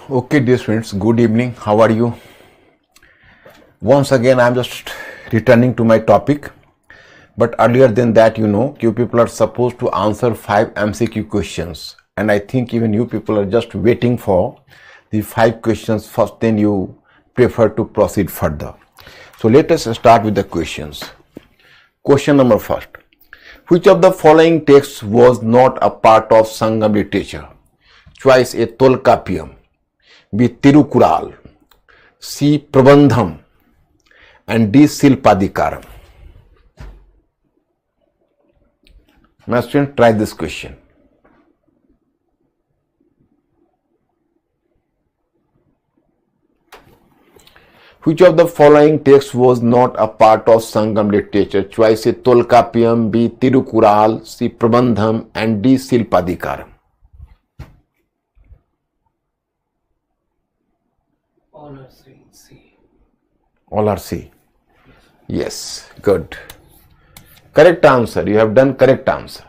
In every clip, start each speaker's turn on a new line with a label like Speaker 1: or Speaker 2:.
Speaker 1: Okay, dear friends, good evening. How are you? Once again, I'm just returning to my topic. But earlier than that, you people are supposed to answer 5 MCQ questions. And I think even you people are just waiting for the 5 questions first, then you prefer to proceed further. So let us start with the questions. Question number first. Which of the following texts was not a part of Sangam literature? Choice A. Tolkappiyam, B. Tirukural, C. Prabandham, and D. Silpadikaram. My student, try this question. Which of the following texts was not a part of Sangam literature? Choice A. Tolkappiyam, B. Tirukural, C. Prabandham, and D. Silpadikaram.
Speaker 2: All are C.
Speaker 1: All are C. Yes, good. Correct answer. You have done correct answer.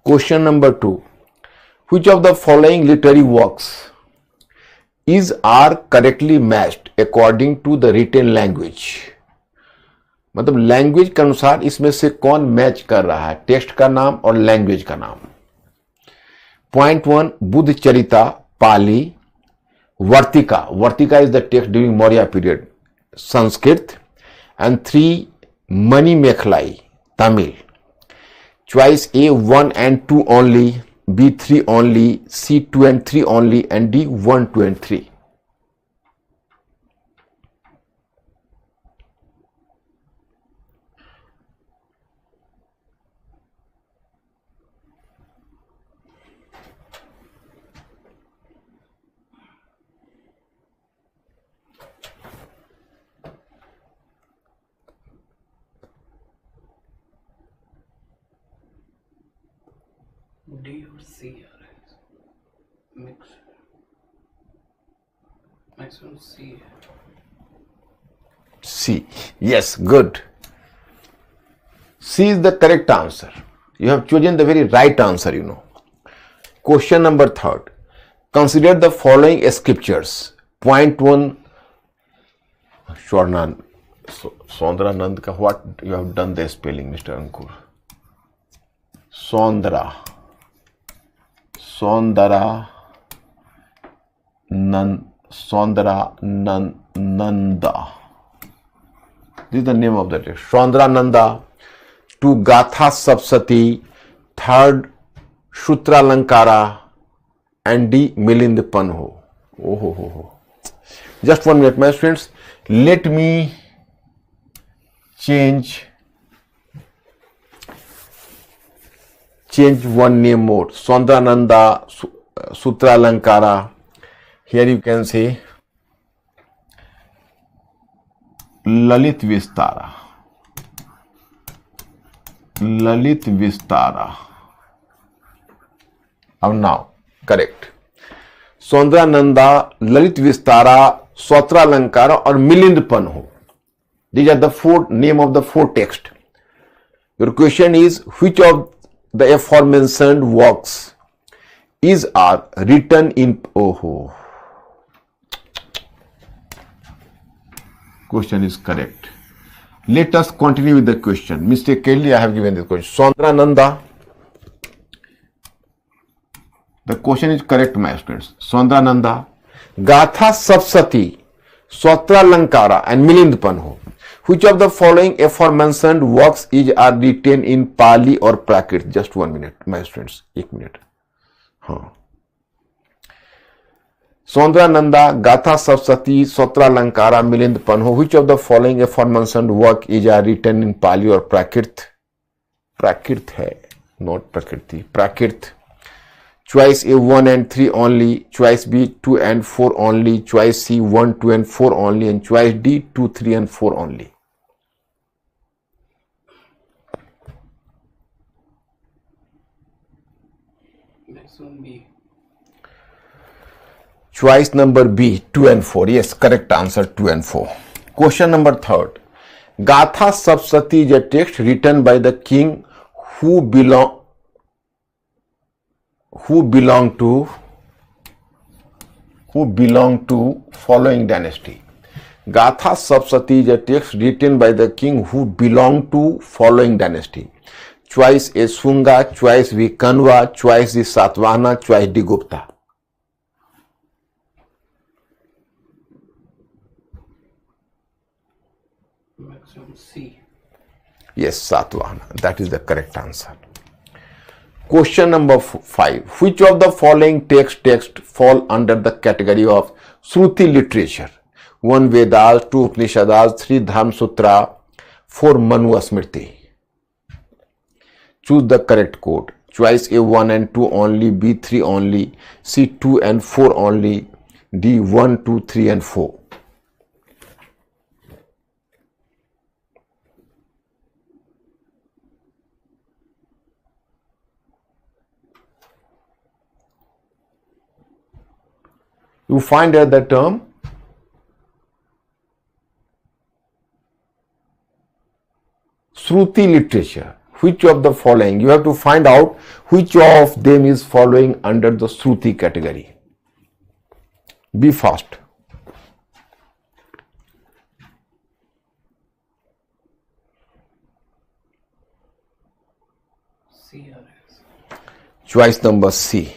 Speaker 1: Question number 2. Which of the following literary works are correctly matched according to the written language? मतलब language के अनुसार इसमें से कौन match कर रहा है, text का नाम और लैंग्वेज का नाम. Point 1, Buddha चरिता Pali, Vartika is the text during Maurya period, Sanskrit, and 3, Mani Mekhlai, Tamil. Choice A 1 and 2 only, B 3 only, C 2 and 3 only, and D 1, 2 and 3.
Speaker 2: D or C are maximum C.
Speaker 1: C. Yes, good. C is the correct answer. You have chosen the very right answer, Question number 3. Consider the following scriptures. Point 1. Sondranand, what you have done the spelling, Mr. Ankur? Sondra Nanda. This is the name of the text. Sondrananda. 2. Gatha Sapsati. 3. Shutralankara. And D. Milind Panho. Just 1 minute, my students. Let me change one name more. Sondrananda, Sutralankara. Here you can say Lalit Vistara. Now, correct. Sondrananda, Lalit Vistara, Swatralankara, or Milind Panho. These are the 4 name of the 4 texts. Your question is, which of the aforementioned works are written in Question is correct. Let us continue with the question. Mistakenly I have given this question. Sondrananda. The question is correct, my students. Sondrananda, Gatha Sapsati, Swatralankara, and Milind Panho. Which of the following aforementioned works are written in Pali or Prakrit? Just 1 minute, my students. 1 minute. Sondrananda, Gatha Sapsati, Swatralankara, Milind Panho. Which of the following aforementioned work are written in Pali or Prakrit? Prakrit hai, not Prakriti. Prakrit. Choice A 1 and 3 only, choice B 2 and 4 only, choice C 1, 2 and 4 only, and choice D 2, 3 and 4 only.
Speaker 2: Maximum B.
Speaker 1: Choice number B 2 and 4. Yes, correct answer 2 and 4. Question number 3. Gatha Sapsati is a text written by the king who belong to who belong to following dynasty. Gatha Sapsati is a text written by the king who belong to following dynasty. Choice A Shunga, choice B Kanwa, choice D Satvahana, choice D Gupta.
Speaker 2: Maximum C.
Speaker 1: Yes, Satvahana. That is the correct answer. Question number 5. Which of the following text fall under the category of Shruti literature? 1 Vedas, 2 Upanishads, 3 Dharma Sutra, 4 Manu Smriti. Choose the correct code. Choice A 1 and 2 only, B 3 only, C 2 and 4 only, D 1, 2, 3 and 4. You find out the term Shruti literature. Which of the following? You have to find out which of them is following under the Shruti category. Be fast.
Speaker 2: CRS.
Speaker 1: Choice number C.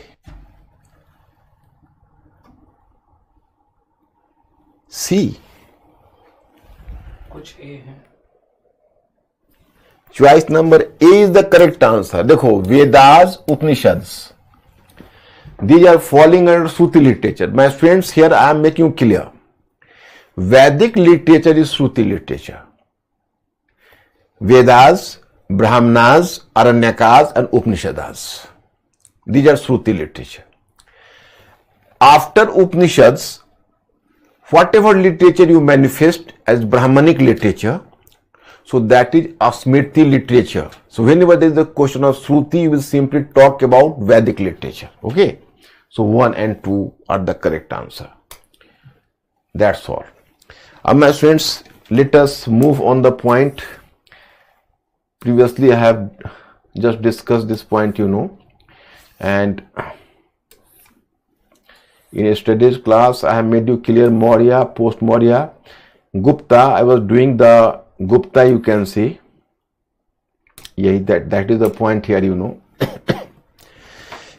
Speaker 1: C.
Speaker 2: कुछ A है.
Speaker 1: Choice number A is the correct answer. देखो, Vedas, Upanishads, these are falling under Shruti literature. My friends, here I am making clear. Vedic literature is Shruti literature. Vedas, Brahmanas, Aranyakas and Upanishads, these are Shruti literature. After Upanishads, whatever literature you manifest as Brahmanic literature, so that is a Smriti literature. So whenever there is the question of Shruti, you will simply talk about Vedic literature. Okay. So 1 and 2 are the correct answer. That's all. My friends, let us move on the point. Previously I have just discussed this point, and in yesterday's class I have made you clear Maurya, post Maurya, Gupta. I was doing the Gupta, you can see. Yeah, that is the point here,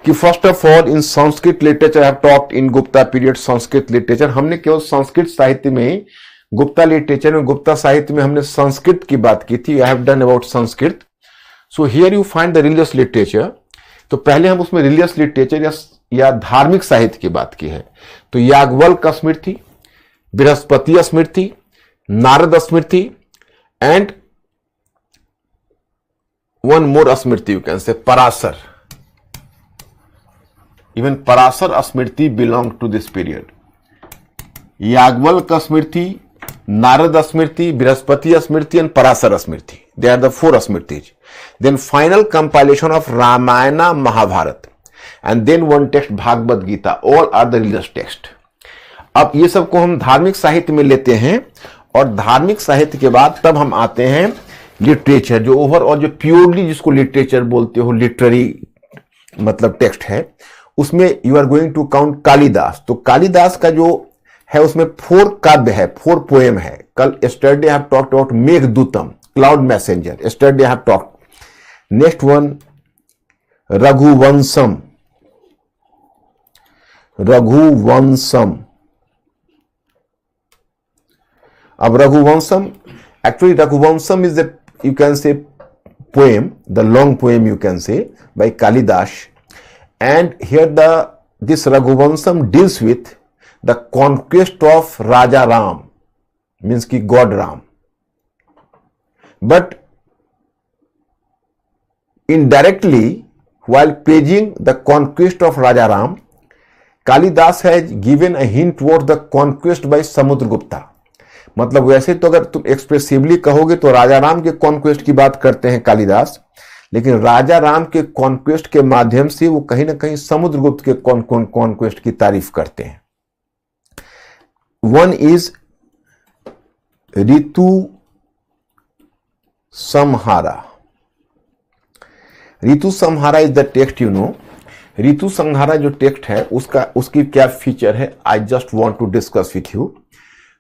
Speaker 1: कि first of all in Sanskrit literature I have talked in Gupta period Sanskrit literature. हमने केवल संस्कृत साहित्य में, Gupta literature में, गुप्ता साहित्य में हमने संस्कृत की बात की थी. I have done about Sanskrit. So here you find the religious literature. तो पहले हम उसमें religious literature या धार्मिक साहित्य की बात की है. तो याज्ञवल्क्य स्मृति, बृहस्पति स्मृति, नारद स्मृति and one more Smriti, you can say Parasar. Even Parasar Smriti belong to this period. Yagjvalkya Smriti, Narada Smriti, Brihaspati Smriti and Parasar Smriti. They are the 4 Smritis. Then final compilation of Ramayana, Mahabharata, and then one text Bhagavad Gita. All are the religious text. अब ये सब को हम धार्मिक साहित्य में लेते हैं, और धार्मिक साहित्य के बाद तब हम आते हैं लिटरेचर, जो ओवर और जो प्योरली जिसको लिटरेचर बोलते हो, लिटरेरी मतलब टेक्स्ट है, उसमें you are going to count Kalidas. तो कालिदास का जो है उसमें 4 काव्य है, 4 पोएम है. कल yesterday I have talked about Meghadutam, cloud messenger. Yesterday I have talked. Next one Raghuvamsham. Raghuvamsham. अब Raghuvansam, actually Raghuvansam is the, you can say, poem, the long poem you can say by Kalidas, and here this Raghuvansam deals with the conquest of Raja Ram, means ki God Ram, but indirectly while praising the conquest of Raja Ram, Kalidas has given a hint towards the conquest by Samudragupta. मतलब वैसे तो अगर तुम expressively कहोगे तो राजा राम के conquest की बात करते हैं कालिदास, लेकिन राजा राम के कॉन्क्वेस्ट के माध्यम से वो कहीं ना कहीं समुद्रगुप्त के कॉन्क्वेस्ट की तारीफ करते हैं. One is Ritu Samhara. Ritu Samhara is the text, Ritu Samhara जो टेक्स्ट है उसकी क्या फीचर है, I just want to discuss with you.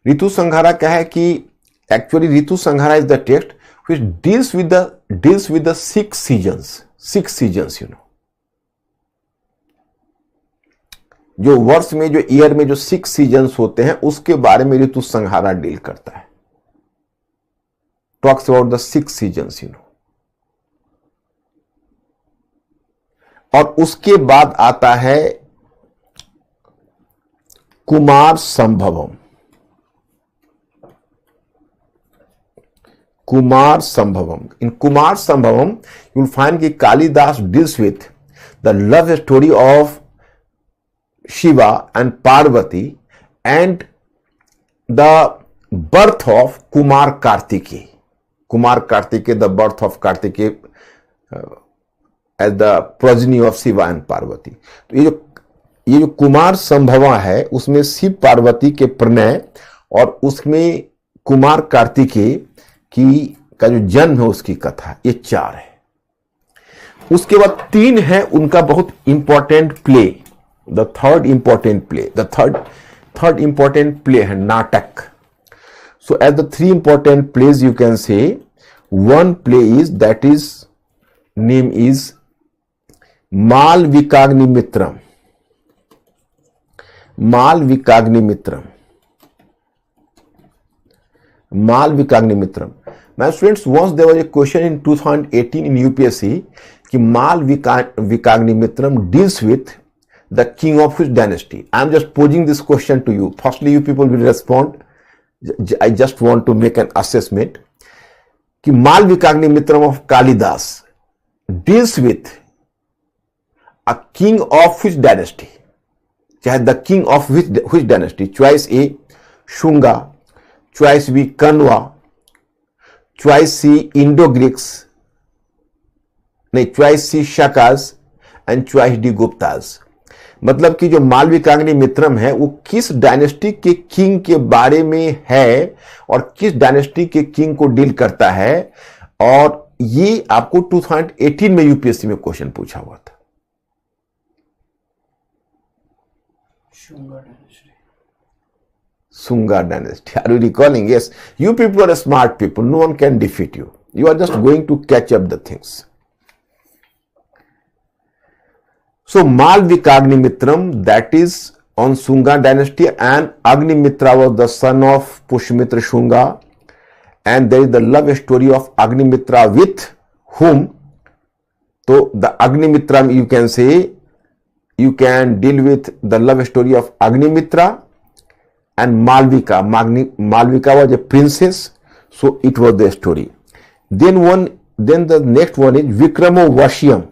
Speaker 1: Ritu Samhara क्या है कि actually Ritu Samhara is the text which deals with the 6 seasons, you know। जो वर्ष में, जो ईयर में जो 6 सीजन्स होते हैं उसके बारे में ऋतु संहारा डील करता है, talks about the 6 seasons, you know. और उसके बाद आता है Kumar संभवम। In Kumar Sambhavam, you will find that Kalidas deals with the love story of Shiva and Parvati and the birth of Kumar Kartikeya. The birth of Kartikeya as the progeny of Shiva and Parvati. तो ये जो कुमार संभवा है उसमें शिव पार्वती के प्रणय और उसमें कुमार कार्तिकेय का जो जन्म है उसकी कथा, ये 4 है। उसके बाद 3 है उनका बहुत important play, the third important play है नाटक। So as the 3 important plays you can say, one play is, that is name is Malvikagnimittram. My students, once there was a question in 2018 in UPSC कि Malvikagnimittram deals with the king of which dynasty? I am just posing this question to you. Firstly, you people will respond. I just want to make an assessment कि Malvikagnimittram of Kalidas deals with a king of which dynasty? चाहे the king of which dynasty? Choice A Shunga, choice B Kanwa, choice C Indo-Greeks, नहीं choice C Shakas and choice D Guptas। मतलब कि जो मालविकाग्निमित्रम है वो किस dynasty के king के बारे में है और किस डायनेस्टी के किंग को डील करता है, और ये आपको 2018 में यूपीएससी में क्वेश्चन पूछा हुआ था। Sunga dynasty. Are you recalling? Yes. You people are smart people. No one can defeat you. You are just going to catch up the things. So Malvikagnimittram, that is on Sunga dynasty, and Agnimitra was the son of Pushmitra Shunga, and there is the love story of Agnimitra with whom? So the Agnimitra, you can say, you can deal with the love story of Agnimitra and Malvika. Malvika was a princess, so it was the story. Then the next one is Vikramovashyam.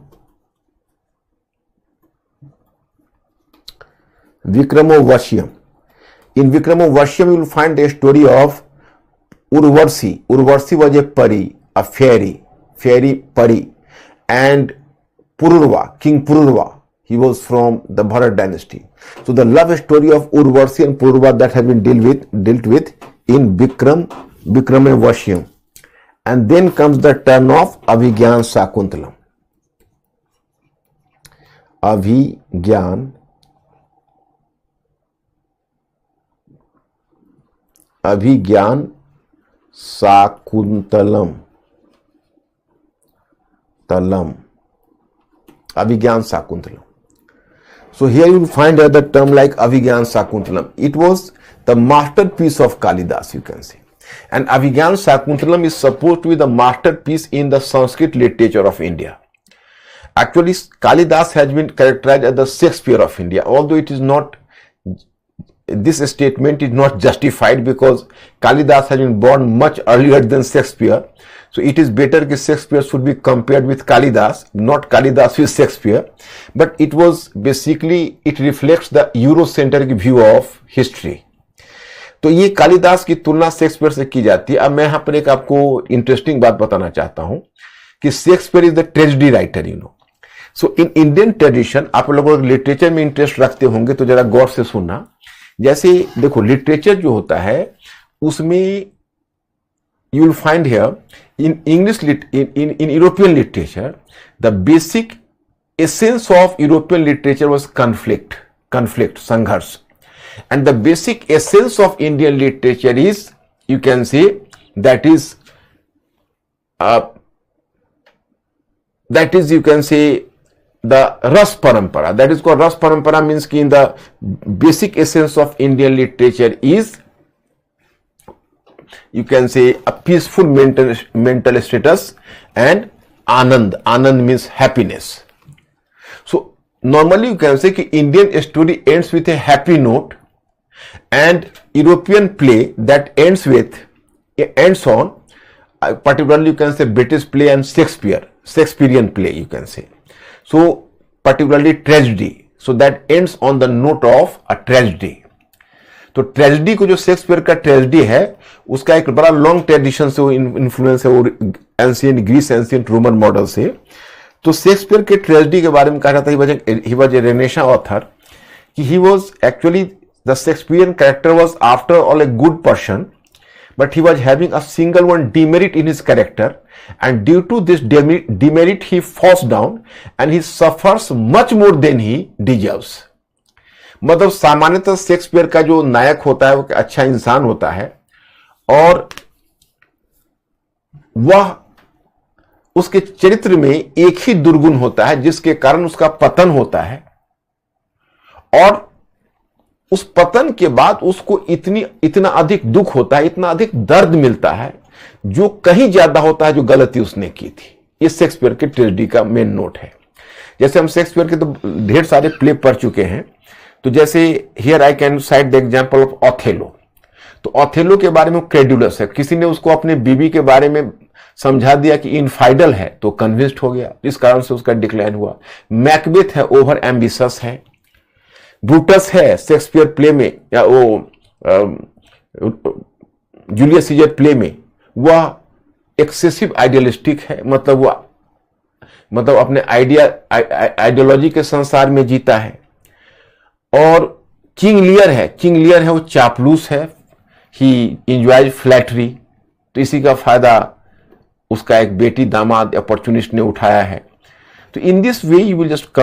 Speaker 1: In Vikramovashyam you will find a story of Urvashi. Urvashi was a pari, a fairy pari, and Pururva, King Pururva, he was from the Bharat dynasty. So the love story of Urvashi and Pururva that have been dealt with in Vikramovashyam. And then comes the turn of Abhigyan Shakuntalam. Abhigyan Shakuntalam. So here you will find the term like Abhigyan Shakuntalam. It was the masterpiece of Kalidas, you can say. And Abhigyan Shakuntalam is supposed to be the masterpiece in the Sanskrit literature of India. Actually, Kalidas has been characterized as the Shakespeare of India, although it is not, this statement is not justified because Kalidas has been born much earlier than Shakespeare. So it is better that Shakespeare should be compared with Kalidas, not Kalidas with Shakespeare. But it was basically, it reflects the Eurocentric view of history. तो ये कालिदास की तुलना Shakespeare से की जाती है। अब मैं यहाँ पर एक आपको इंटरेस्टिंग बात बताना चाहता हूं कि Shakespeare is the tragedy writer, you know. So in Indian tradition, आप लोग लिटरेचर में इंटरेस्ट रखते होंगे तो जरा गौर से सुनना। जैसे देखो, लिटरेचर जो होता है उसमें you will find here in English in European literature, the basic essence of European literature was conflict, संघर्ष. And the basic essence of Indian literature is, you can say, that is you can say the Ras Parampara. That is called Ras Parampara, means ki in the basic essence of Indian literature is, you can say, a peaceful mental status and Anand. Anand means happiness. So normally you can say कि Indian story ends with a happy note, and European play that ends on, particularly you can say British play and Shakespearean play, you can say. So particularly tragedy, so that ends on the note of a tragedy. तो tragedy को जो Shakespeare का tragedy है उसका एक बड़ा long tradition से influence है, वो ancient Greece, ancient Roman model से. तो शेक्सपियर के ट्रेजेडी के बारे में कहा जाता है he was a renaissance author, कि he was actually the Shakespearean character was after all a good person, but he was having a single one demerit in his character, and due to this demerit he falls down and he suffers much more than he deserves. मतलब सामान्यतः Shakespeare का जो नायक होता है वो अच्छा इंसान होता है, और वह उसके चरित्र में एक ही दुर्गुण होता है जिसके कारण उसका पतन होता है, और उस पतन के बाद उसको इतना अधिक दुख होता है, इतना अधिक दर्द मिलता है, जो कहीं ज्यादा होता है जो गलती उसने की थी. ये शेक्सपियर के ट्रेजेडी का मेन नोट है. जैसे हम शेक्सपियर के तो ढेर सारे प्ले पढ़ चुके हैं, तो जैसे here I can site the example of Othello. तो ऑथेलो के बारे में क्रेडुलस है, किसी ने उसको अपने बीवी के बारे में समझा दिया कि इनफाइडल है तो कन्विंस्ड हो गया, इस कारण से उसका डिक्लाइन हुआ. मैकबेथ है, ओवर एम्बिशियस है. ब्रूटस है शेक्सपियर प्ले में, या वो जूलियस सीजर प्ले में, वह एक्सेसिव आइडियलिस्टिक है, मतलब अपने आइडियोलॉजी के संसार में जीता है. और किंग लियर है, वो चापलूस है, ही एंजॉयज फ्लैटरी. तो इसी का फायदा उसका एक बेटी दामाद अपॉर्चुनिस्ट ने उठाया है. तो in this way you will just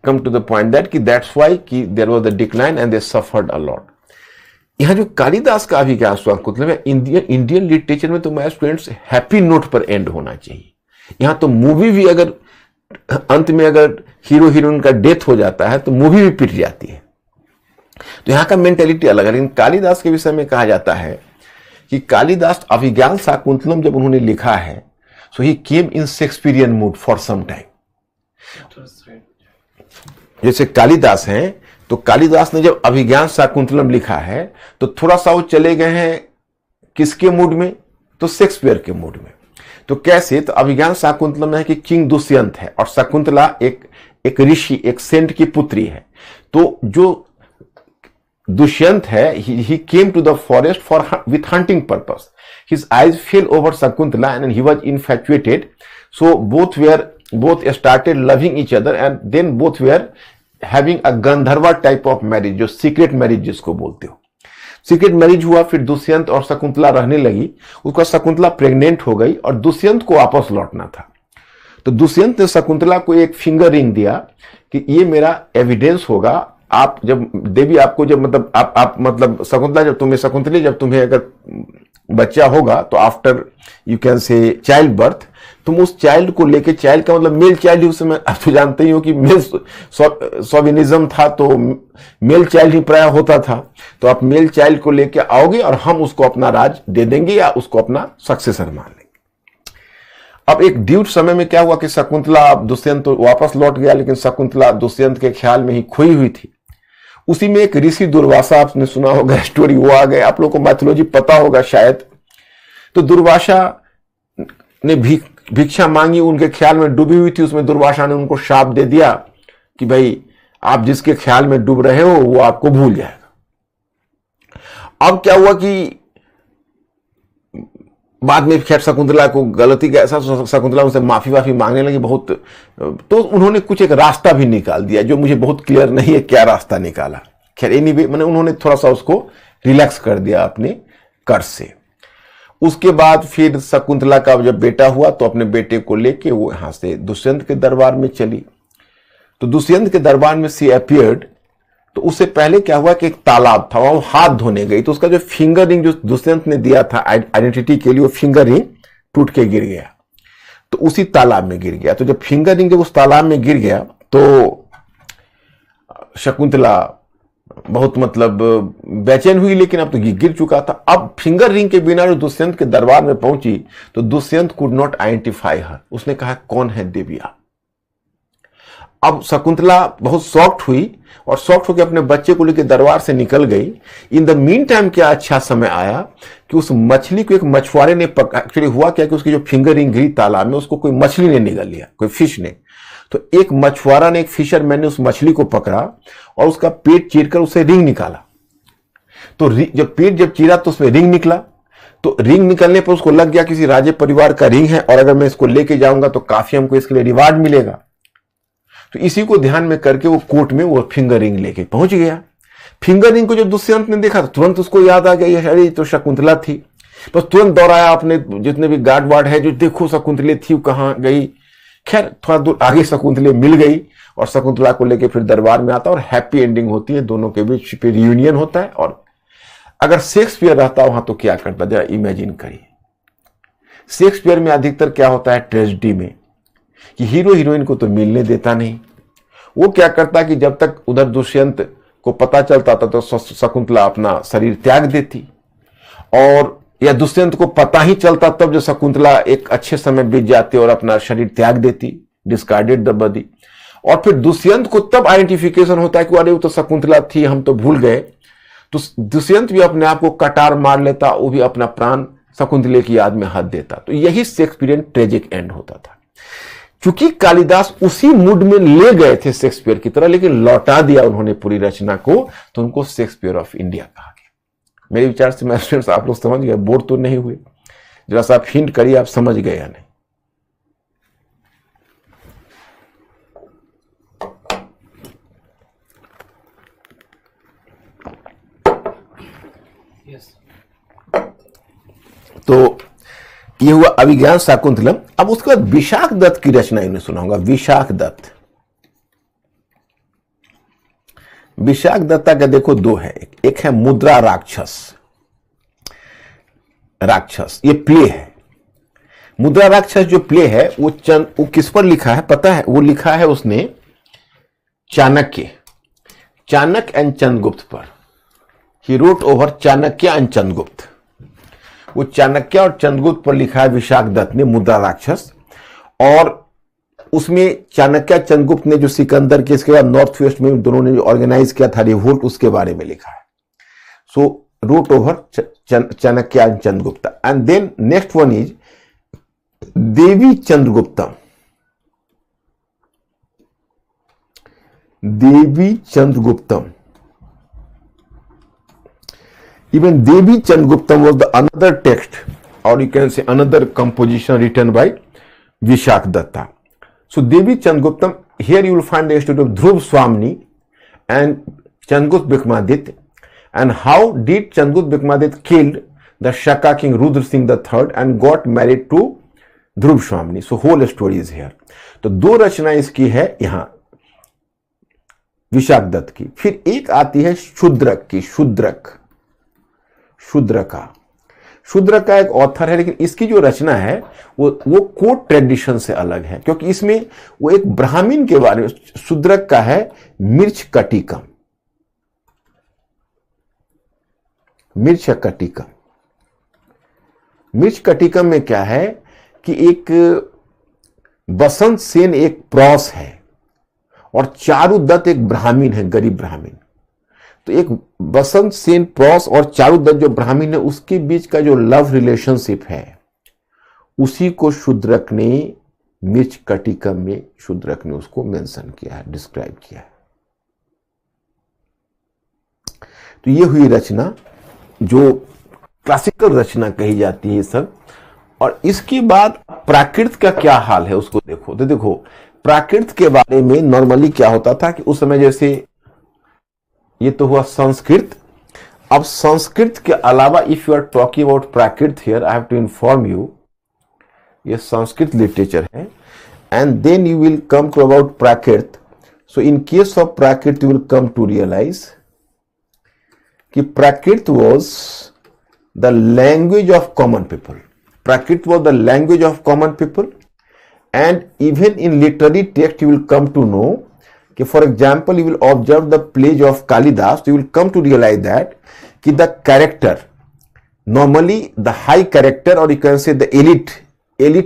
Speaker 1: come to the point that कि that's why कि there was a decline and they suffered a lot. यहाँ जो कालिदास का भी क्या मतलब है, इंडियन लिटरेचर में तो मैं स्टूडेंट्स हैप्पी नोट पर एंड होना चाहिए. यहाँ तो मूवी भी अगर अंत में अगर हीरो हीरोइन का डेथ हो जाता है तो मूवी भी पिट जाती है. तो यहाँ का मेंटेलिटी अलग है. लेकिन कालिदास के विषय में कहा जाता है कि कालिदास अभिज्ञान शाकुंतलम जब उन्होंने लिखा है, so he came in Shakespearean mood for some time. जैसे कालिदास हैं, तो कालिदास ने जब अभिज्ञान शाकुंतलम लिखा है तो थोड़ा सा वो चले गए हैं किसके मूड में, तो शेक्सपियर के मूड में. तो कैसे, तो अभिज्ञान शाकुंतलम में है कि किंग दुष्यंत है और शकुंतला एक ऋषि, एक सेंट की पुत्री है. तो जो दुष्यंत है, he came to the forest with hunting purpose. His eyes fell over Shakuntala and he was infatuated. So both started loving each other, and then both were having a Gandharva type of marriage, जो secret marriage जिसको बोलते हो. Secret marriage हुआ, फिर दुष्यंत और शकुंतला रहने लगी. उसका शकुंतला प्रेग्नेंट हो गई और दुष्यंत को वापस लौटना था. तो दुष्यंत ने शकुंतला को एक फिंगर रिंग दिया कि ये मेरा एविडेंस होगा, आप जब देवी आपको जब मतलब आप मतलब शकुंतला जब तुम्हें अगर बच्चा होगा तो आफ्टर यू कैन से चाइल्ड बर्थ, तुम उस चाइल्ड को लेके, चाइल्ड का मतलब मेल चाइल्ड ही, उस समय आप तो जानते ही हो कि मेल सोविनिज्म था, तो मेल चाइल्ड ही प्राय होता था. तो आप मेल चाइल्ड को लेके आओगे और हम उसको अपना राज दे देंगे या उसको अपना सक्सेसर मान लेंगे. अब एक ड्यूट समय में क्या हुआ कि शकुंतला, दुष्यंत तो वापस लौट गया, लेकिन शकुंतला दुष्यंत के ख्याल में ही खोई हुई थी. उसी में एक ऋषि दुर्वासा, आपने सुना होगा स्टोरी, वो आ गए, आप लोगों को मैथोलॉजी पता होगा शायद. तो दुर्वासा ने भिक्षा मांगी, उनके ख्याल में डूबी हुई थी. उसमें दुर्वासा ने उनको शाप दे दिया कि भाई आप जिसके ख्याल में डूब रहे हो वो आपको भूल जाएगा. अब क्या हुआ कि बाद में खैर शकुंतला को गलती का एहसास, शकुंतला उनसे माफी मांगने लगी बहुत. तो उन्होंने कुछ एक रास्ता भी निकाल दिया, जो मुझे बहुत क्लियर नहीं है क्या रास्ता निकाला. खैर एनीवे, मैंने उन्होंने थोड़ा सा उसको रिलैक्स कर दिया अपने कर्ज से. उसके बाद फिर शकुंतला का जब बेटा हुआ तो अपने बेटे को लेके वो यहां से दुष्यंत के दरबार में चली. तो दुष्यंत के दरबार में सी अपीयर्ड, तो उससे पहले क्या हुआ कि एक तालाब था, वहां हाथ धोने गई, तो उसका जो फिंगर रिंग जो दुष्यंत ने दिया था आइडेंटिटी के लिए, वो फिंगर रिंग टूट के गिर गया, तो उसी तालाब में गिर गया। तो जब फिंगर रिंग जब उस तालाब में गिर गया तो शकुंतला बहुत मतलब बेचैन हुई, लेकिन अब तो गिर चुका था। अब फिंगर रिंग के बिना जो दुष्यंत के दरबार में पहुंची तो दुष्यंत कुड नॉट आइडेंटिफाई हर, उसने कहा कौन है देविया। अब शकुंतला बहुत शॉक्ड हुई और शॉक्ड होकर अपने बच्चे को लेकर दरबार से निकल गई। इन द मीन टाइम क्या अच्छा समय आया कि उस मछली को एक मछुआरे ने एक्चुअली हुआ क्या कि उसकी जो फिंगर रिंग गिरी तालाब में, उसको कोई मछली ने निगल लिया, कोई फिश ने। तो एक मछुआरा ने, एक फिशरमैन ने उस मछली को पकड़ा और उसका पेट चीरकर उसे रिंग निकाला। तो जब पेट जब चीरा तो उसमें रिंग निकला, तो रिंग निकलने पर उसको लग गया किसी राजे परिवार का रिंग है और अगर मैं इसको लेके जाऊंगा तो काफी हमको इसके लिए रिवार्ड मिलेगा। तो इसी को ध्यान में करके वो कोर्ट में वो फिंगर रिंग लेके पहुंच गया। फिंगर रिंग को जब दुष्यंत ने देखा तो तुरंत उसको याद आ गया, अरे तो शकुंतला थी। बस तुरंत दौड़ाया अपने जितने भी गार्ड वार्ड है, जो देखो शकुंतले थी, कहां गई। खैर थोड़ा दूर आगे शकुंतले मिल गई और शकुंतला को लेके फिर दरबार में आता और हैप्पी एंडिंग होती है, दोनों के बीच फिर रियूनियन होता है। और अगर शेक्सपियर रहता वहां तो क्या करता, जरा इमेजिन करिए। शेक्सपियर में अधिकतर क्या होता है ट्रेजेडी में कि हीरो हीरोइन को तो मिलने देता नहीं। वो क्या करता कि जब तक उधर दुष्यंत को पता चलता था तो शकुंतला अपना शरीर त्याग देती, और या दुष्यंत को पता ही चलता तब जो शकुंतला एक अच्छे समय बीत जाती और अपना शरीर त्याग देती, डिस्कार्डेड द बॉडी। और फिर दुष्यंत को तब आइडेंटिफिकेशन होता है कि अरे वो तो शकुंतला थी, हम तो भूल गए। तो दुष्यंत भी अपने आप को कटार मार लेता, वो भी अपना प्राण शकुंतले की याद में हद देता। तो यही शेक्सपियरियन ट्रेजिक एंड होता था। चूंकि कालिदास उसी मूड में ले गए थे शेक्सपियर की तरह, लेकिन लौटा दिया उन्होंने पूरी रचना को, तो उनको शेक्सपियर ऑफ इंडिया कहा गया। मेरे विचार से मैं स्टूडेंट्स आप लोग समझ गए, बोर तो नहीं हुए? जरा सा आप हिंट करिए, आप समझ गए या नहीं?
Speaker 2: यस।
Speaker 1: तो ये हुआ अभिज्ञान शाकुंतलम। अब उसके बाद विशाख दत्त की रचना इन्हें सुना होगा। विशाख दत्त, विशाख दत्ता का देखो दो है, एक है मुद्रा राक्षस। राक्षस ये प्ले है। मुद्रा राक्षस जो प्ले है वो किस पर लिखा है पता है? वो लिखा है उसने चाणक्य एंड चंद्रगुप्त पर। He wrote over Chanakya and Chandragupta. वो चाणक्य और चंद्रगुप्त पर लिखा है विशाख दत्त ने मुद्रा राक्षस। और उसमें चाणक्य चंद्रगुप्त ने जो सिकंदर के इसके बाद नॉर्थ वेस्ट में दोनों ने जो ऑर्गेनाइज किया था रिवोल्ट, उसके बारे में लिखा है। So wrote over Chanakya and Chandragupta. And then next one is Devi Chandraguptam. Devi Chandraguptam. Even Devi Chandraguptam was the another text, or you can say another composition written by Vishak Datta. So Devi Chandraguptam, here you will find the story of Dhruv Swamini and Chandragupta Vikramaditya, and how did Chandragupta Vikramaditya killed the Shaka king Rudra Singh III and got married to Dhruv Swamini. So whole story is here. तो दो रचना इसकी है यहां विशाख दत्त की। फिर एक आती है शूद्रक की। शूद्र का एक ऑथर है, लेकिन इसकी जो रचना है वो कोर्ट ट्रेडिशन से अलग है, क्योंकि इसमें वो एक ब्राह्मण के बारे में। शूद्रक का है मिर्च कटिकम। मिर्च कटिकम में क्या है कि एक बसंत सेन एक प्रॉस है और चारुदत्त एक ब्राह्मण है, गरीब ब्राह्मण। तो एक बसंत सेन प्रॉस और चारुदत्त जो ब्राह्मण है, उसके बीच का जो लव रिलेशनशिप है, उसी को शूद्रक ने मिर्च कटिकम में शूद्रक ने उसको मेंशन किया है, डिस्क्राइब किया है। तो ये हुई रचना जो क्लासिकल रचना कही जाती है ये सब। और इसके बाद प्राकृत का क्या हाल है उसको देखो। तो देखो प्राकृत के बारे में नॉर्मली क्या होता था कि उस समय जैसे ये तो हुआ संस्कृत। अब संस्कृत के अलावा if you are talking about Prakrit here I have to inform you, ये संस्कृत लिटरेचर है। And then you will come to about Prakrit. So in case of Prakrit, you will come to realize कि Prakrit was the language of common people. Prakrit was the language of common people, and even in literary text you will come to know कि for example you will observe the plays of Kalidas, you will come to realize that कि the character, normally the high character or you can say the elite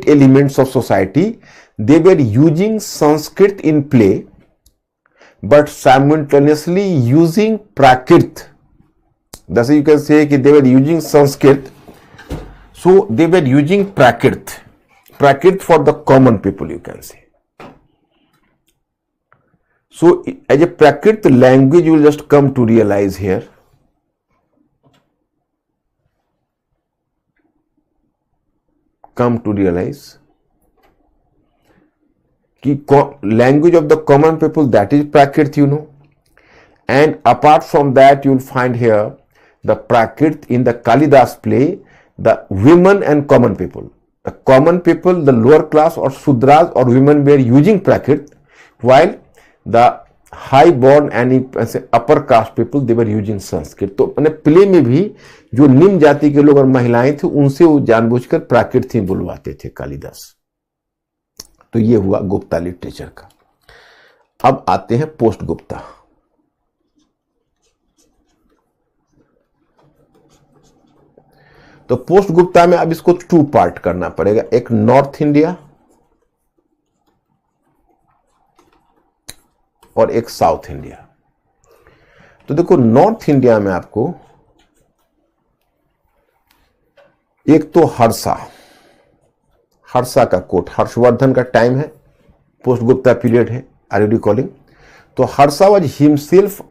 Speaker 1: elements of society, they were using Sanskrit in play but simultaneously using Prakrit. Thus you can say that they were using Sanskrit, so they were using Prakrit for the common people, you can say. So as a Prakrit language you will just come to realize here कि language of the common people, that is Prakrit, you know. And apart from that you will find here the Prakrit in the Kalidas play, the women and common people. The common people, the lower class or Sudras or women were using Prakrit, while the high born and upper caste people, they were using Sanskrit. तो अपने play में भी जो निम्न जाति के लोग और महिलाएं थे उनसे वो जानबूझकर प्राकृत ही बुलवाते थे कालिदास. तो ये हुआ गुप्ता लिटरेचर का. अब आते हैं पोस्ट गुप्ता. तो पोस्ट गुप्ता में अब इसको 2 पार्ट करना पड़ेगा, एक नॉर्थ इंडिया और एक साउथ इंडिया. तो देखो नॉर्थ इंडिया में आपको एक तो हर्षा का कोट, हर्षवर्धन का टाइम है, पोस्ट गुप्ता पीरियड है, आर यू रिकॉलिंग. तो Harsha was himself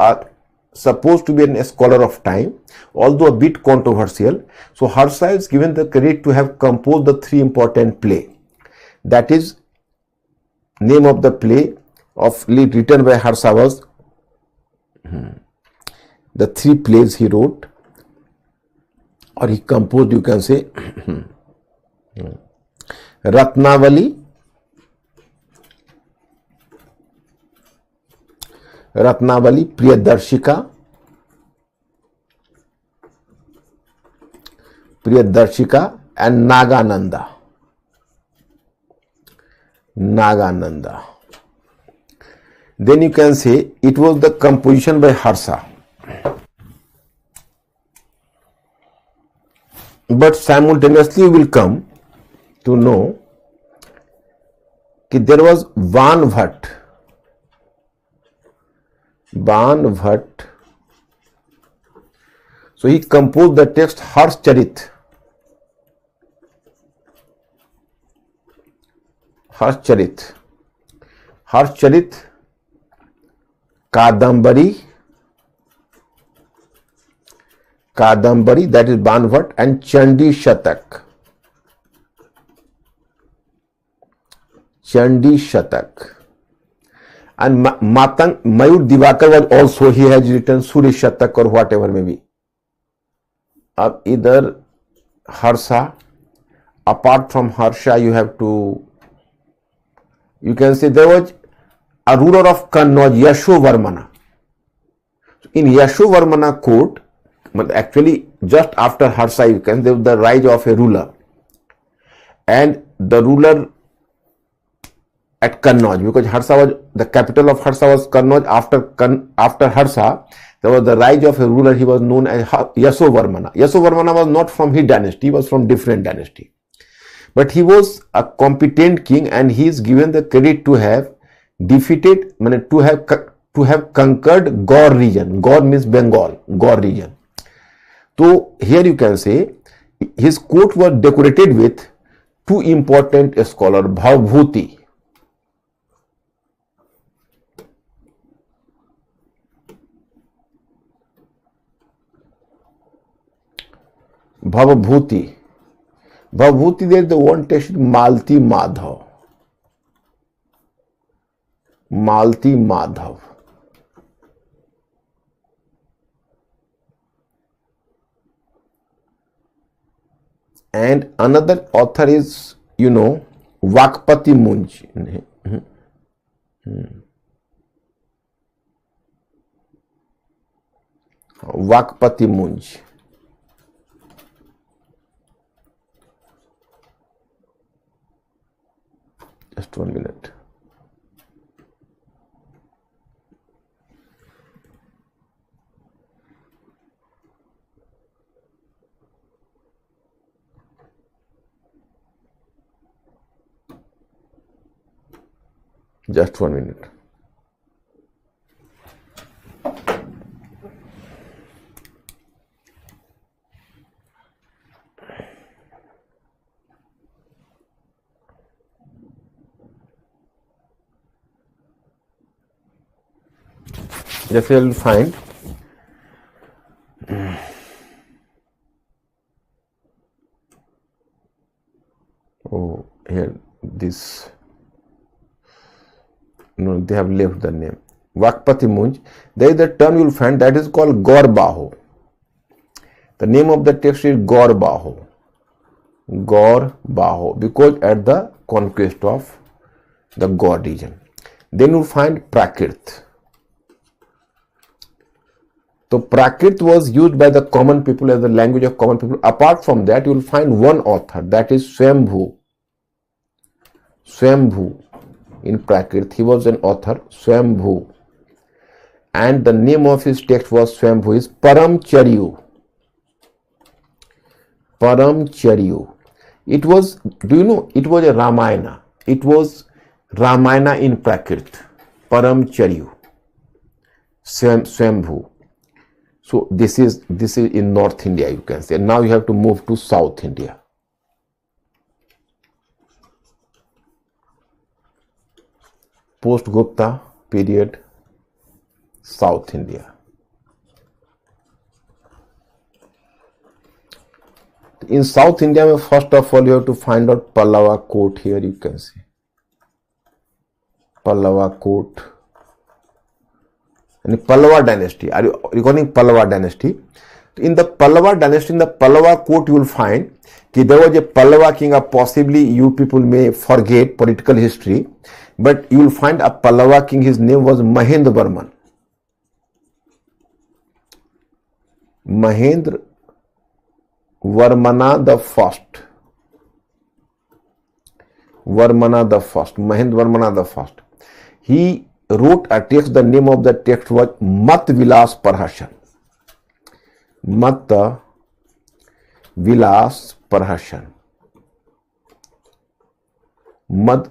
Speaker 1: supposed to be a scholar of time, although a bit controversial. So Harsha is given the credit to have composed the 3 important play. That is, name of the play of written by Harsha was the 3 plays he wrote, or he composed, you can say, Ratnavali, Priyadarshika and Nagananda. Then you can say it was the composition by Harsha. But simultaneously you will come to know that there was Van Bhatt. So he composed the text Harshcharit, Kadambari, that is Van Bhatt, and Chandi Shatak. And Matang Mayur Divakar was also, he has written Surya Shatak or whatever may be. Ab either Harsha, apart from Harsha you have to, you can say there was a ruler of Kannauj, Yashovarmana. In Yashovarmana court, actually just after Harsha you can, there was the rise of a ruler, and the ruler at Kannauj, because Harsha was, the capital of Harsha was Kannauj. After Harsha, there was the rise of a ruler, he was known as Yashovarmana. Yashovarmana was not from his dynasty, he was from different dynasty. But he was a competent king, and he is given the credit to have defeated, to have conquered Gaur region. Gaur means Bengal, Gaur region. So here you can say his court was decorated with 2 important scholars, Bhavbhuti. Bhavbhuti, there is the one text, Malti Madhav. And another author is, Vakpati Munj. Vakpati मुंज। Just 1 minute. Just 1 minute. Just you'll find here this. No, they have left the name. Vakpati Munj. There is a term you will find that is called Gaur-Baho. The name of the text is Gaur-Baho. Gaur-Baho, because at the conquest of the Gaur region. Then you will find Prakrit. So Prakrit was used by the common people as the language of common people. Apart from that, you will find one author, that is Swambhu. Swambhu. In Prakrit, he was an author, Swambhu, and the name of his text was Swambhu is Paramcharyu. Paramcharyu. It was, do you know, it was a Ramayana. It was Ramayana in Prakrit. Paramcharyu. Swambhu. So this is in North India, you can say. Now you have to move to South India. Post-Gupta period, South India. In South India, first of all, you have to find out Pallava court. Here you can see Pallava court and Pallava dynasty. Are you recalling Pallava dynasty? In the Pallava dynasty, in the Pallava court, you will find that there was a Pallava king. Possibly you people may forget political history, but you will find a Pallava king. His name was Mahendra Varman. Mahendra Varmana the First. Varmana the First. Mahendra Varmana the First. He wrote a text. The name of the text was Mat Vilas Parhashan. Mat Vilas Parhashan. Mat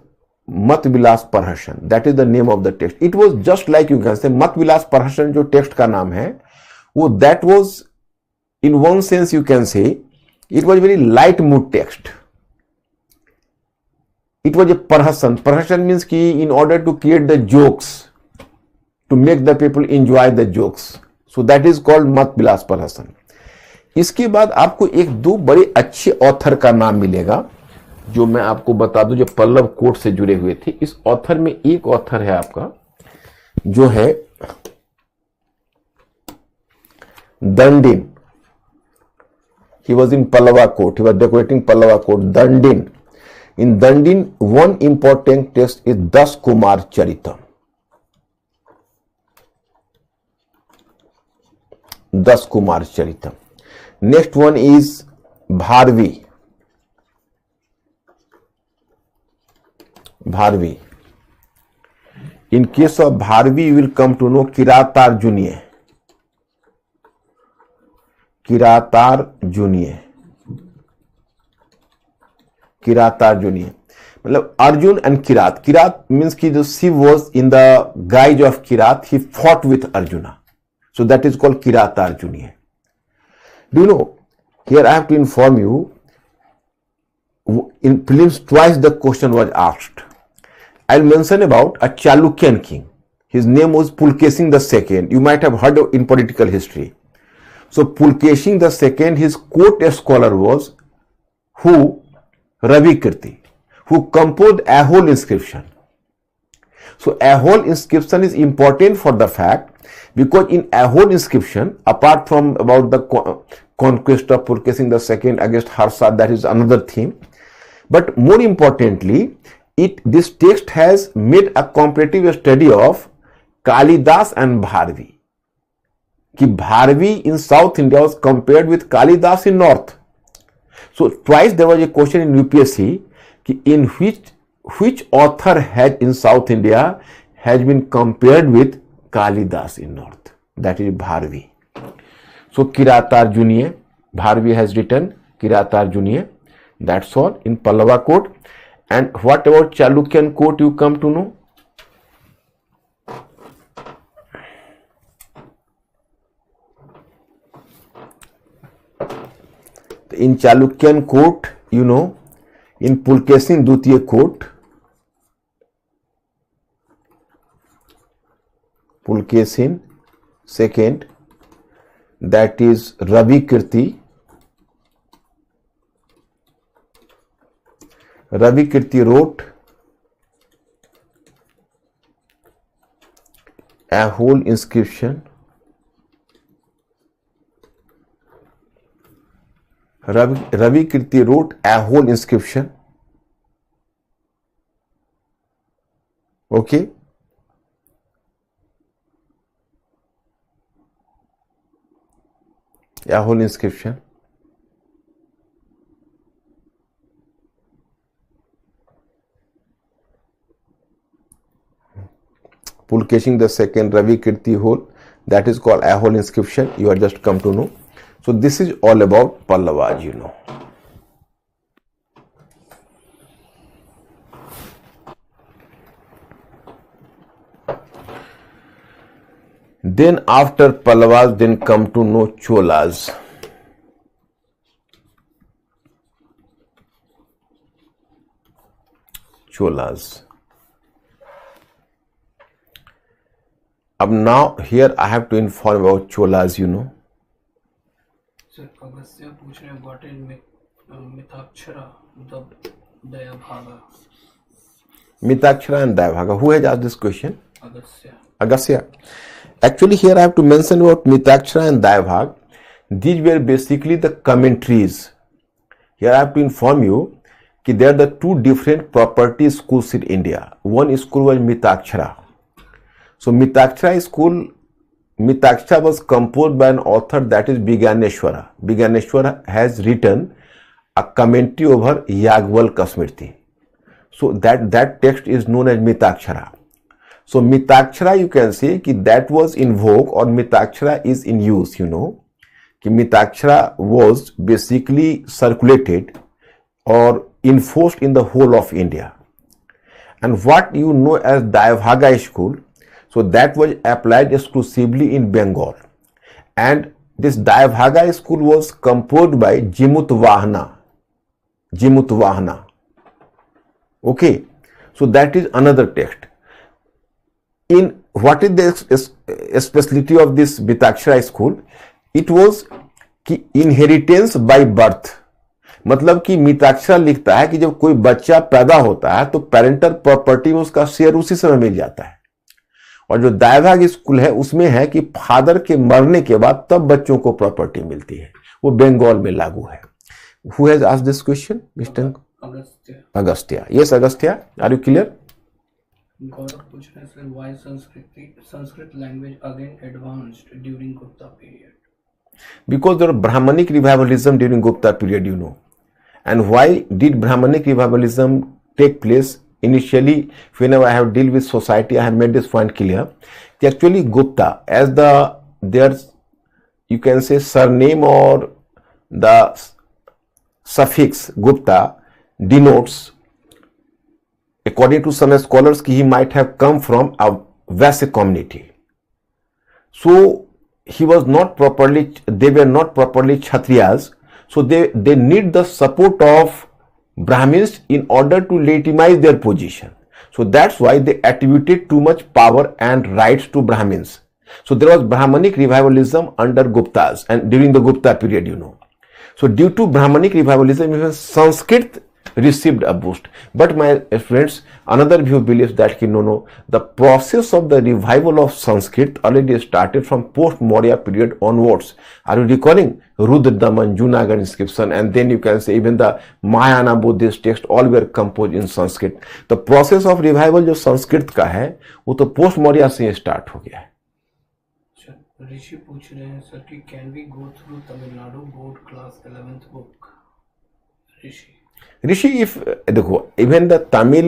Speaker 1: Vilas Parhashan. That is the name of the text. It was just like you can say Mat Vilas Parhashan जो text का नाम है वो that was in one sense you can say it was very light mood text. It was a Parhasan. Parhasan means कि in order to create the jokes, to make the people enjoy the jokes. So that is called Mat Vilas Parhasan. इसके बाद आपको एक दो बड़े अच्छे author का नाम मिलेगा जो मैं आपको बता दूं जो पल्लव कोर्ट से जुड़े हुए थे. इस ऑथर में एक ऑथर है आपका जो है Dandin. He was in Pallava court. He was decorating Pallava court. Dandin. In Dandin, one important text is Das Kumar Charitam. Das Kumar Charitam. Next one is Bharvi. Bharvi. In case of Bharvi, you will come to know Kiratarjunie. Kiratarjunie. Kiratarjunie. मतलब Arjun and Kirat. Kirat means कि जो Shiv was in the guise of Kirat, he fought with Arjuna. So that is called Kiratarjunie. Do you know? Here I have to inform you. In prelims twice the question was asked. I'll mention about a Chalukyan king. His name was Pulkesin II. You might have heard of in political history. So Pulkesin II, his court scholar was who? Ravi Kirti, who composed a whole inscription. So a whole inscription is important for the fact because in a whole inscription, apart from about the conquest of Pulkesin II against Harsha, that is another theme. But more importantly, this text has made a comparative study of Kalidas and Bharvi. कि Bharvi in South India was compared with Kalidas in North. So twice there was a question in UPSC कि in which author has in South India has been compared with Kalidas in North. That is Bharvi. So Kiratarjuनीय, Bharvi has written Kiratarjuनीय. That's all in Pallava court. And what about Chalukyan court you come to know? In Chalukyan court, you know, in Pulkesin Dutiya court, Pulkesin second, that is Ravi Kirti. Ravi Kirti wrote a whole inscription. Ravi Kirti wrote a whole inscription. Okay. A whole inscription. Pulkesin the second, Ravi Kirti whole, that is called a whole inscription. You are just come to know. So this is all about Pallavas, you know. Then after Pallavas, then come to know Cholas. Cholas. Ab now here I have to inform about Cholas, you know.
Speaker 2: Sir Agastya पूछ रहे हैं what is Mitakshara the Dayabhaga.
Speaker 1: Mitakshara and Dayabhaga. Who has asked this question?
Speaker 2: Agastya.
Speaker 1: Agastya. Actually, here I have to mention about Mitakshara and Dayabhag. These were basically the commentaries. Here I have to inform you that there are the two different property schools in India. One school was Mitakshara. So Mitakshara school, Mitakshara was composed by an author, that is Bigyaneshwara. Bigyaneshwara has written a commentary over Yagvalka Smriti. So that text is known as Mitakshara. So Mitakshara, you can say that was in vogue, or Mitakshara is in use, you know. Mitakshara was basically circulated or enforced in the whole of India. And what you know as Dayabhaga school, so that was applied exclusively in Bengal. And this Dayabhaga school was composed by Jimutvahana. Okay, so that is another text. In what is the specialty of this Mitakshara school? It was कि inheritance by birth. मतलब कि मिताक्षरा लिखता है कि जब कोई बच्चा पैदा होता है तो पेरेंटल प्रॉपर्टी में उसका शेयर उसी समय मिल जाता है. और जो दायभाग स्कूल है उसमें है कि फादर के मरने के बाद तब बच्चों को प्रॉपर्टी मिलती है. वो बंगाल में लागू है. Who has asked this question? Mr. Agastya. Yes, Agastya. Are you clear?
Speaker 2: गौरव पूछ रहे हैं sir why Sanskrit language again advanced during Gupta period.
Speaker 1: Because there was Brahmanic revivalism during Gupta period, you know. And why did Brahmanic revivalism take place? Initially, whenever I have dealt with society, I have made this point clear. Actually, Gupta, as there's, you can say, surname or the suffix Gupta denotes, according to some scholars, he might have come from a Vaisya community. So they were not properly Kshatriyas, so they need the support of Brahmins in order to legitimize their position. So that's why they attributed too much power and rights to Brahmins. So there was Brahmanic revivalism under Guptas and during the Gupta period, you know. So due to Brahmanic revivalism, even Sanskrit received a boost. But my friends, another view believes that the process of the revival of Sanskrit already started from post-Maurya period onwards. Are you recalling? Rudra Daman, Junagadh inscription, and then you can say even the Mahayana Buddhist text, all were composed in Sanskrit. The process of revival जो संस्कृत का है वो तो post-Maurya से start हो गया है.
Speaker 2: ऋषि पूछ रहे हैं सर कि can we go through Tamil Nadu board class 11th book. Rishi
Speaker 1: if देखो even the Tamil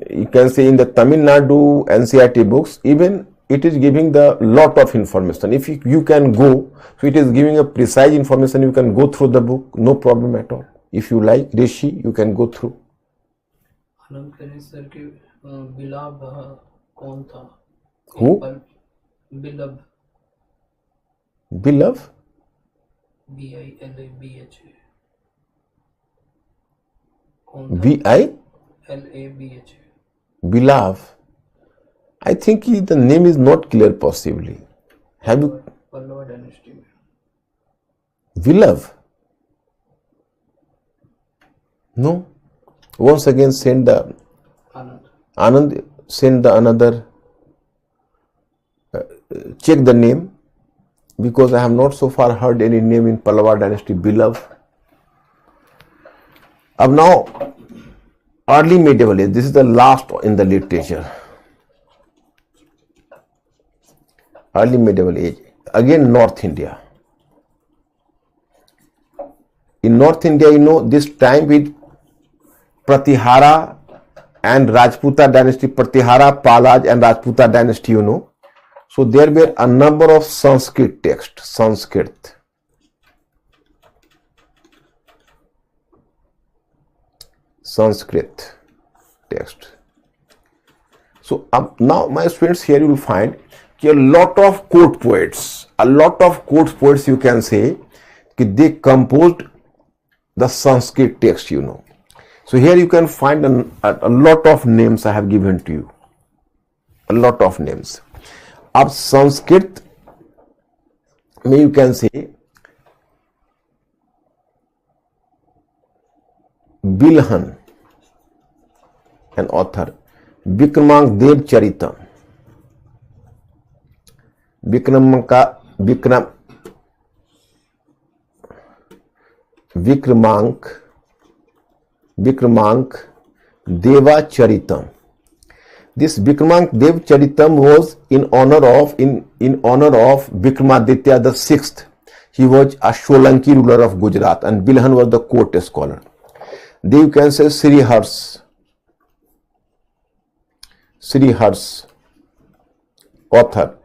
Speaker 1: you can say in the Tamil Nadu NCERT books, even it is giving the lot of information. If you can go, so it is giving a precise information. You can go through the book, no problem at all. If you like Rishi, you can go through.
Speaker 2: आनंद करें sir कि बिलाव कौन था?
Speaker 1: Who?
Speaker 2: बिलब
Speaker 1: Bilov?
Speaker 2: BILABH कौन था? BILABH
Speaker 1: Bilov. I think the name is not clear possibly. Have you?
Speaker 2: Pallava dynasty में।
Speaker 1: Bilov? No. Once again send the Anand, send the another, check the name, because I have not so far heard any name in Pallava dynasty Bilov. Now, early medieval age, this is the last in the literature. Early medieval age, again North India. In North India, you know, this time with Pratihara and Rajputa dynasty, Pratihara, Palaj and Rajputa dynasty, you know. So there were a number of Sanskrit texts, Sanskrit. Text. So now my students, here you will find a lot of court poets, you can say, they composed the Sanskrit text, you know. So here you can find a lot of names I have given to you. A lot of names. Of Sanskrit, you can say Bilhan, an author. Vikramank Dev Charitam. Vikramank Deva Charitam. This Vikramank Dev Charitam was in honor of Vikramaditya the sixth. He was a Solanki ruler of Gujarat, and Bilhan was the court scholar. Then you can say Srihars, author.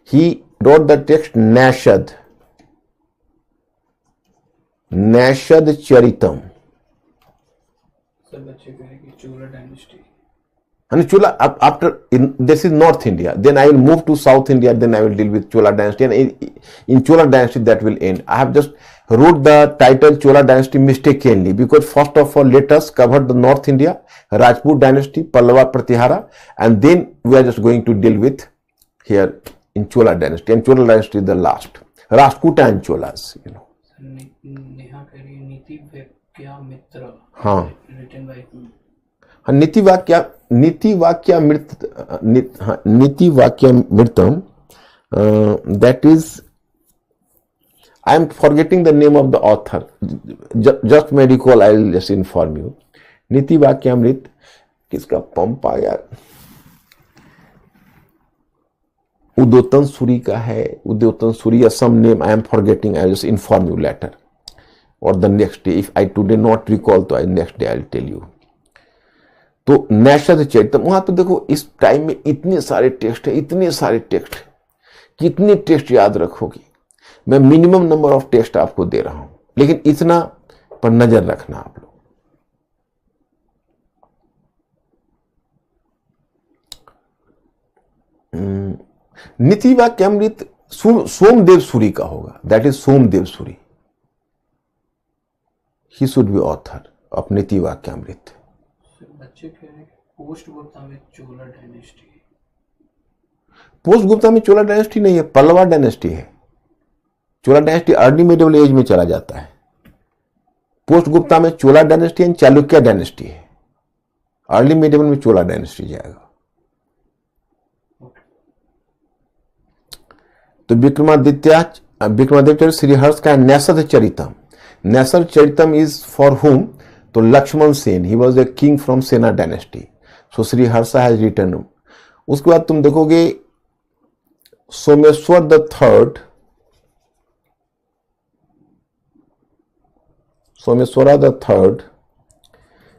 Speaker 1: He wrote the text Nashad Charitam.
Speaker 2: Chola dynasty.
Speaker 1: And Chola, after this is North India, then I will move to South India, then I will deal with Chola dynasty, and in Chola dynasty that will end. I have just wrote the title Chola dynasty mistakenly, because first of all let us cover the North India, Rajput dynasty, Pallava, Pratihara, and then we are just going to deal with here in Chola dynasty, and Chola dynasty is the last. Rashtrakuta and Cholas, you know.
Speaker 2: Neha करी नीति वाक्या मित्र।
Speaker 1: हाँ।
Speaker 2: Written by whom?
Speaker 1: नीति वाक्या मृतम, that is, I am forgetting the name of the author. Just may recall, I will just inform you. नीति वाक्यामृत किसका pump आ गया? उद्योतन सूरी का है. Udyotan Suri, some name I am forgetting. I will just inform you later or the next day. If I today not recall, तो next day I will tell you. तो नैषद चैतम, वहां तो देखो इस टाइम में इतने सारे टेक्स्ट है, कितने टेक्स्ट याद रखोगे? मैं मिनिमम नंबर ऑफ टेक्स्ट आपको दे रहा हूं, लेकिन इतना पर नजर रखना आप लोग. नीति वाक्यामृत सोमदेव सूरी का होगा. That is Somdev Suri. He should be author of नीति वाक्यामृत.
Speaker 2: बच्चे कह रहे हैं पोस्ट गुप्ता में चोला डायनेस्टी.
Speaker 1: पोस्ट गुप्ता में चोला डायनेस्टी नहीं है, पल्लवा डायनेस्टी है. चोला डायनेस्टी अर्ली मिडिवल एज में चला जाता है. पोस्ट गुप्ता में चोला डायनेस्टी एंड चालुक्य डायनेस्टी है. अर्ली मिडिवल में चोला डायनेस्टी जाएगा. तो विक्रमादित्य श्रीहर्ष का Naishadh चरितम. Naishadh चरितम is for whom? तो Lakshman Sen, he was a king from Sena dynasty. So Shriharsha has written. उसके बाद तुम देखोगे Someshwar the third, Someshwara the third,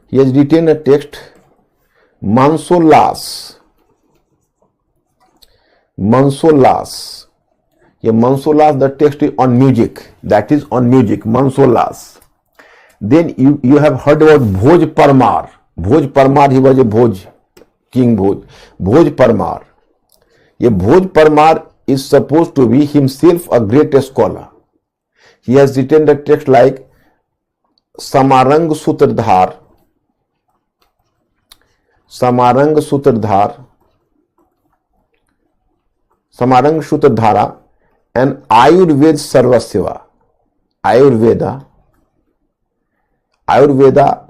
Speaker 1: he has written a text, Mansolas. ये Mansolas, the text is on music. That is on music, Mansolas. Then you have heard about Bhoj Parmar. Bhoj Parmar, he was a Bhoj, King Bhoj. Bhoj Parmar. ये Bhoj Parmar is supposed to be himself a great scholar. He has written the text like Samarang Sutradhar, Samarang Sutradhara, and Ayurveda Sarvasya. Ayurveda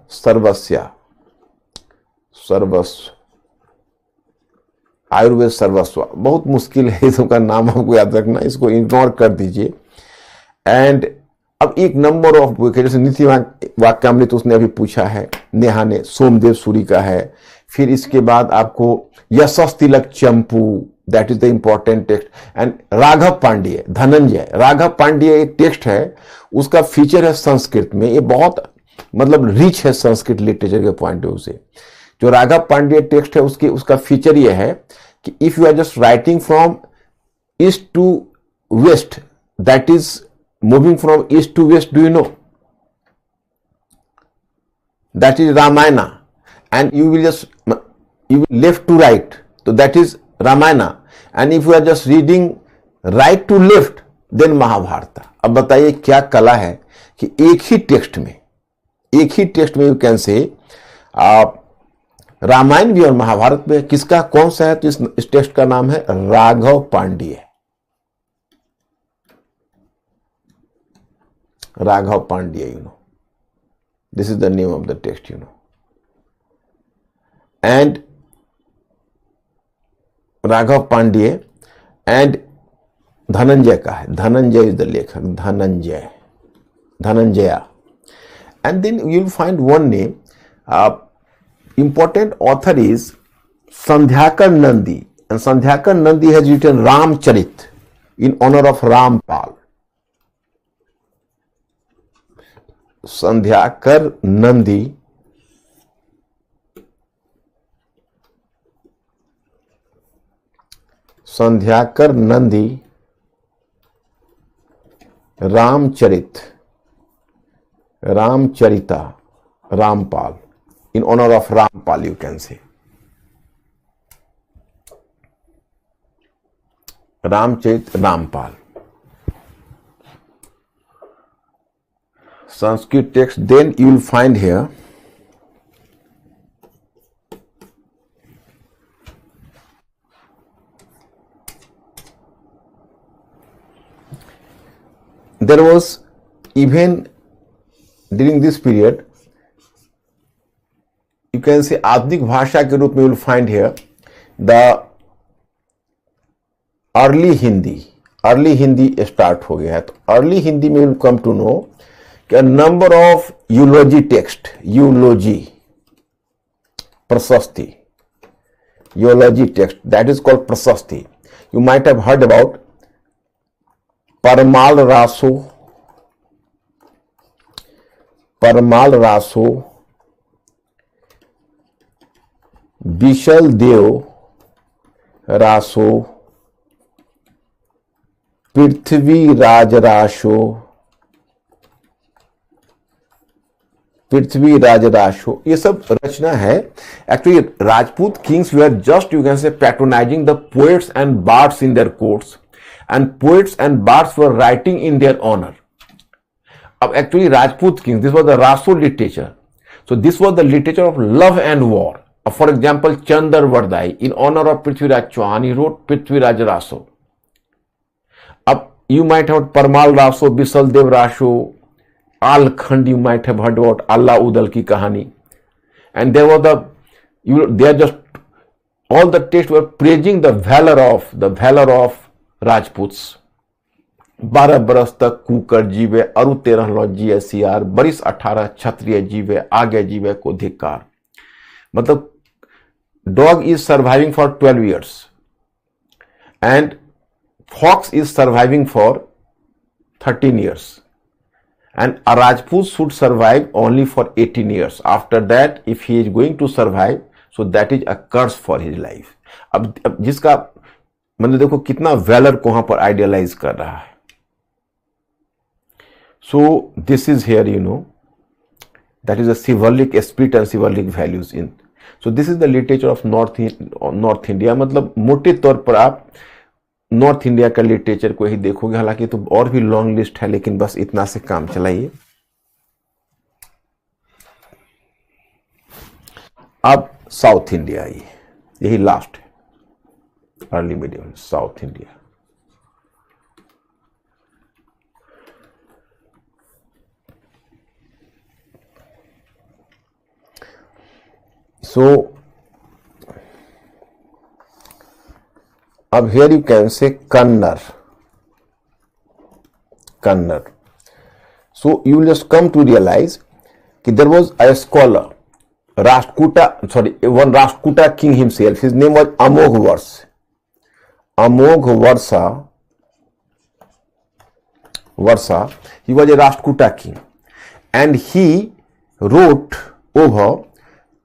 Speaker 1: Sarvasya. Ayurveda सर्वस्व, बहुत मुश्किल है इसका नाम आपको याद रखना, इसको इग्नोर कर दीजिए। एंड अब एक नंबर ऑफ बुक है, जैसे नीति वाक्यामृत उसने अभी पूछा है, नेहा ने, सोमदेव सूरी का है। फिर इसके बाद आपको Yashas Tilak Champu, that is the important text. And Raghav Pandye, Dhananjay Raghav Pandye एक टेक्स्ट है, उसका फीचर है संस्कृत में, ये बहुत मतलब रिच है संस्कृत लिटरेचर के पॉइंट ऑफ व्यू से। जो राघव पांड्ये टेक्स्ट है उसका फीचर ये है कि if you are just writing from east to west, that is moving from east to west, do you know, that is Ramayana. And you will left to right, तो that is Ramayana. And if you are just reading right to left, then Mahabharat. अब बताइए क्या कला है कि एक ही text में यू कैन से रामायण भी और महाभारत में किसका कौन सा है, तो इस टेक्स्ट का नाम है Raghav Pandye. Raghav Pandye, you know, this is the name of the text, you know. And Raghav Pandye and Dhananjay का है, धनंजय इज द लेखक, Dhananjaya. And then you will find one name, important author is Sandhyakar Nandi, and Sandhyakar Nandi has written Ramcharit in honor of Rampal. Sandhyakar Nandi Ramcharita Rampal, in honor of Rampal, you can say. Ramcharit Rampal. Sanskrit text, then you will find here there was even during this period, you can say आधुनिक भाषा के रूप में you will find here the early Hindi start हो गया है। तो early Hindi में विल कम टू नो कि number of eulogy text, Prashasti, eulogy text, that is called Prashasti. You might have heard about Parmal Raso, Vishal Dev Raso, Prithviraj Raso, ये सब रचना है। एक्चुअली राजपूत किंग्स वे are just, you can say, patronising the poets and bards in their courts, and poets and bards were writing in their honour. अब actually Rajput kings, this was the Raso literature, so this was the literature of love and war. For example Chandar Bardai, in honour of Prithviraj Chauhan, he wrote Prithviraj Raso. अब you might have Parmal Raso, Bisal Dev Raso, Alhakhand, you might have heard about Alha Udal की कहानी। And there was they are just all the text were praising the valour of Rajputs. 12 बरस तक cooker जीवे, अरु 13 लौ जिये सियार, बरिस 18 क्षत्रिय जीवे, आगे जीवे को धिक्कार। मतलब dog is surviving for 12 years, and fox is surviving for 13 years and a Rajput should survive only for 18 years. After that, if he is going to survive, so that is a curse for his life. अब जिसका मतलब देखो कितना valour को वहां पर idealise कर रहा है. So this is here, you know, that is a chivalric spirit and chivalric values in. So this is the literature of North India. मतलब मोटे तौर पर आप नॉर्थ इंडिया का लिटरेचर को ही देखोगे, हालांकि तो और भी लॉन्ग लिस्ट है, लेकिन बस इतना से काम चलाइए. अब साउथ इंडिया आइए, यही लास्ट है, early medium south India. So अब here you can say Kannada. So you will just come to realize that there was a scholar, one Rashtrakuta king himself. His name was Amogh Varsa. He was a Rashtrakuta king, and he wrote over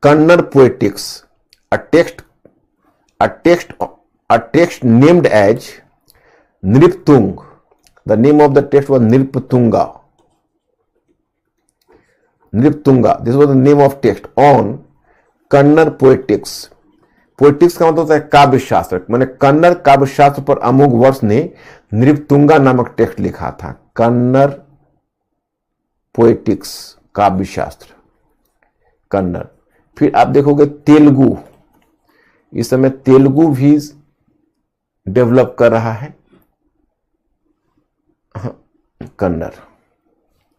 Speaker 1: Kannada poetics, a text named as Nriptung. The name of the text was Nriptunga. This was the name of text on Kannada poetics. Poetics का मतलब होता है काव्य शास्त्र. मैंने कन्नड़ काव्य शास्त्र पर अमोघ वर्ष ने नृपतुंगा नामक टेक्स्ट लिखा था. कन्नड़ पोएटिक्स, काव्य शास्त्र, कन्नड़. फिर आप देखोगे तेलुगु. इस समय तेलुगु भी डेवलप कर रहा है. Kannada,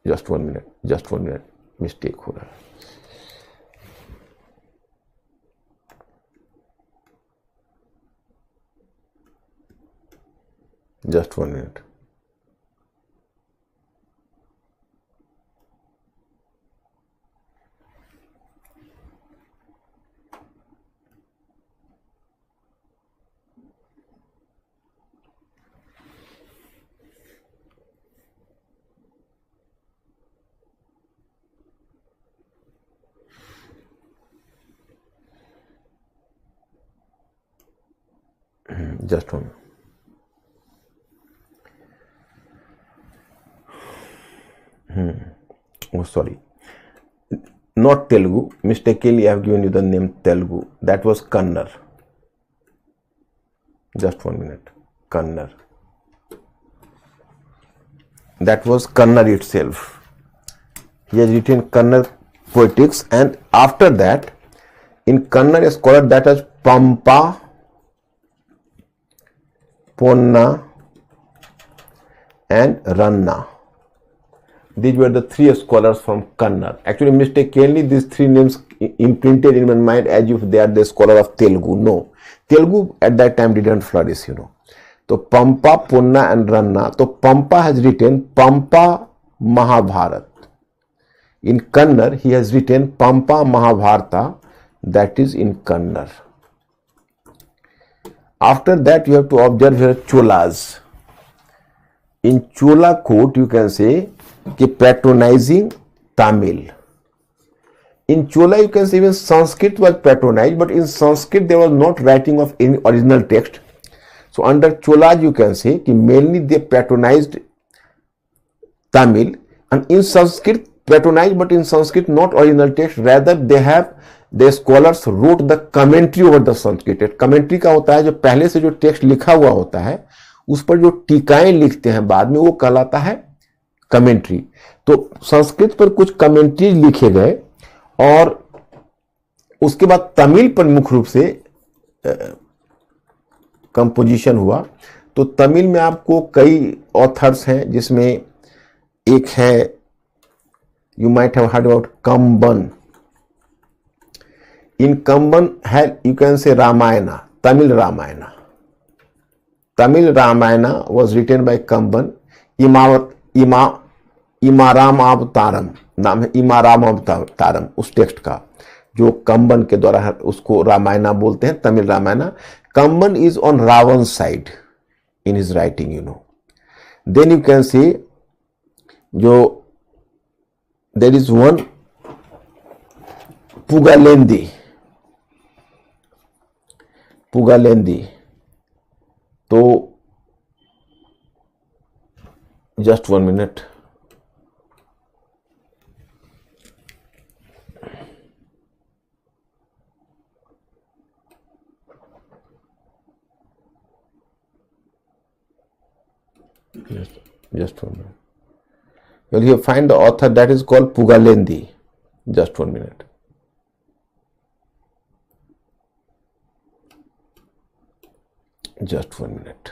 Speaker 1: just one minute, mistake हो रहा है. Just 1 minute. Just 1 minute. Oh, sorry. Not Telugu. Mistakenly, I have given you the name Telugu. That was Kannada. Just 1 minute. Kannada. That was Kannada itself. He has written Kannada poetics, and after that, in Kannada, a scholar that is Pampa, Ponna, and Ranna. These were the three scholars from Kannada. Actually, mistakenly, these three names imprinted in my mind as if they are the scholar of Telugu. No, Telugu at that time didn't flourish, you know. So Pampa, Punna, and Ranna. So Pampa has written Pampa Mahabharat. In Kannada, he has written Pampa Mahabharata. That is in Kannada. After that, you have to observe here Cholas. In Chola court, you can say patronizing Tamil. In Chola, you can say even Sanskrit was patronized, but in Sanskrit there was not writing of any original text. So under Cholas, you can say mainly they patronized Tamil, and in Sanskrit patronized, but in Sanskrit not original text. Rather the scholars wrote the commentary over the Sanskrit. Commentary का होता है जो पहले से जो text लिखा हुआ होता है उस पर जो टीकाएं लिखते हैं बाद में, वो कहलाता है कमेंट्री. तो संस्कृत पर कुछ कमेंट्री लिखे गए और उसके बाद तमिल पर मुख्य रूप से कंपोजिशन हुआ. तो तमिल में आपको कई ऑथर्स हैं, जिसमें एक है, you might have heard about Kamban. In Kamban है, यू कैन से Ramayana, Tamil Ramayana. Tamil Ramayana was written by Kamban. इमाराम अवतारम नाम है, इमाराम अवतारम उस टेक्स्ट का जो कंबन के द्वारा, उसको रामायणा बोलते हैं, Tamil Ramayana. Kamban is on Ravana side. in his writing, you know. Then you can say, there is one Pugalendi. So, just 1 minute. Just 1 minute. Well, you find the author, that is called Pugalendi. Just 1 minute. Just 1 minute.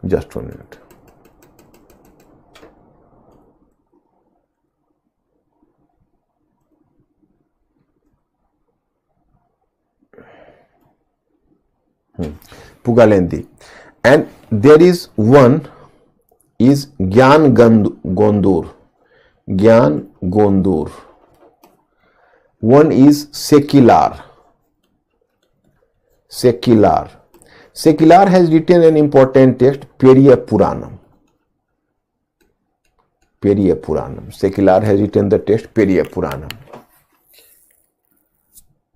Speaker 1: Just 1 minute. Pugalendi. And there is one is Gyan Gondur. Gyan Gondur. One is Secular. Secular has written an important text, Periya Puranam. Secular has written the text, Periya Puranam.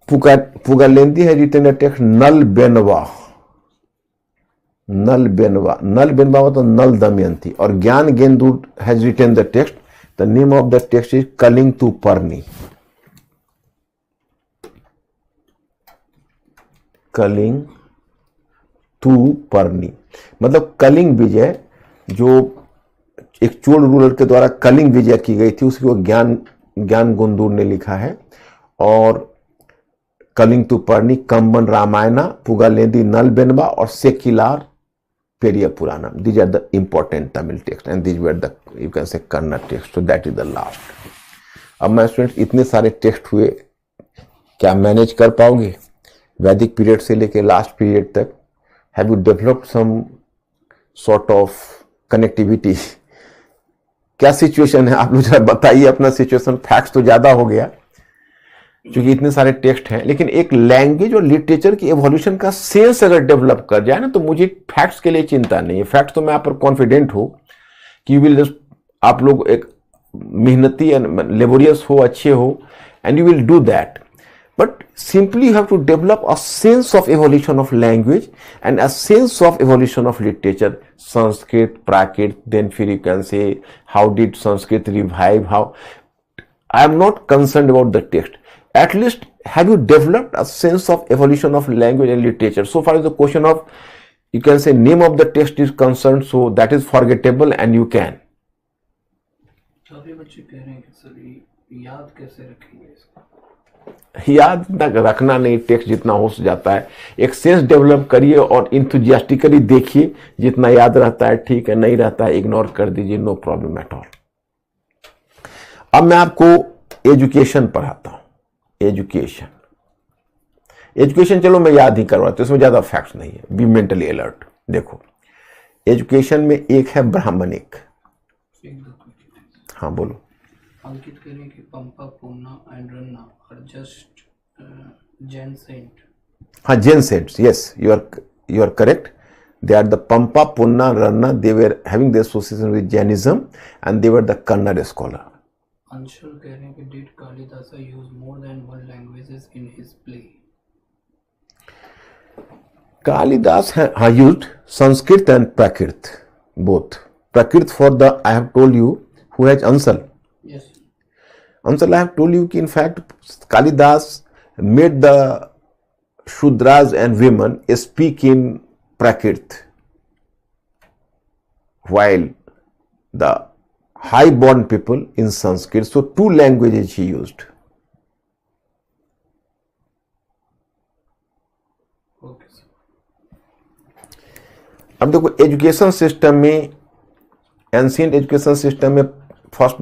Speaker 1: Pugalendi has written a text, Nal Benva. Nal Benva मतलब Nal Damayanti. और Gyan Gondur has written the text. The name of the text is Kaling tu Parni. Kalingattu Parani मतलब कलिंग विजय, जो एक Chola ruler के द्वारा कलिंग विजय की गई थी, उसकी वो ज्ञान गोंदूर ने लिखा है। और कलिंग टू परनी, कंबन रामायणा, पुगालेंदी नल बेनवा और Sekkizhar Periya Puranam. These are the important Tamil text and these were the, you can say, Kannada text. So that is the last. अब मैं स्टूडेंट्स इतने सारे टेक्स्ट हुए, क्या मैनेज कर पाओगे वैदिक पीरियड से लेके लास्ट पीरियड तक? Have you developed some sort of connectivity? क्या सिचुएशन है, आप लोग जरा बताइए अपना सिचुएशन. फैक्ट्स तो ज्यादा हो गया क्योंकि इतने सारे टेक्स्ट हैं, लेकिन एक लैंग्वेज और लिटरेचर की एवोल्यूशन का सेंस अगर डेवलप कर जाए ना, तो मुझे फैक्ट्स के लिए चिंता नहीं है. फैक्ट्स तो मैं आप पर कॉन्फिडेंट हो कि विल जस्ट, आप लोग एक मेहनती एंड लेबोरियस हो, अच्छे हो, and you will do that. But simply you have to develop a sense of evolution of language and a sense of evolution of literature. Sanskrit, Prakrit, then you can say how did Sanskrit revive, how. I am not concerned about the text. At least have you developed a sense of evolution of language and literature? So far as the question of, you can say, name of the text is concerned, so that is forgettable and you can.
Speaker 2: सभी बच्चे कह रहे हैं कि sir याद कैसे रखेंगे इसको?
Speaker 1: याद तक रखना नहीं, टेक्स्ट जितना हो जाता है, एक सेंस डेवलप करिए और इंथुजियास्टिकली देखिए. जितना याद रहता है ठीक है, नहीं रहता है इग्नोर कर दीजिए, नो प्रॉब्लम एट ऑल. अब मैं आपको एजुकेशन पढ़ाता हूं. एजुकेशन चलो मैं याद ही करवाता हूं, इसमें ज्यादा फैक्ट्स नहीं है. Be mentally alert. देखो एजुकेशन में एक है ब्राह्मणिक. हाँ बोलो.
Speaker 2: अंकित करें कि Pampa, Ponna and Ranna are just Jain saint.
Speaker 1: हाँ, Jain saints. Yes, you are correct. They are the Pampa, Punna, Ranna. They were having their association with Jainism and they were the Kannada scholar.
Speaker 2: Anshul कह रहे हैं कि did Kalidasa use more than one languages in his play?
Speaker 1: Kalidas used Sanskrit and Prakrit, both. Prakrit for the, I have told you, who has Ansal.
Speaker 2: Yes.
Speaker 1: Ansal, I have told you, in fact, Kalidas made the Shudras and women speak in Prakrit, while the high-born people in Sanskrit. So, two languages he used.
Speaker 2: Okay, sir.
Speaker 1: अब देखो education system में, ancient education system में first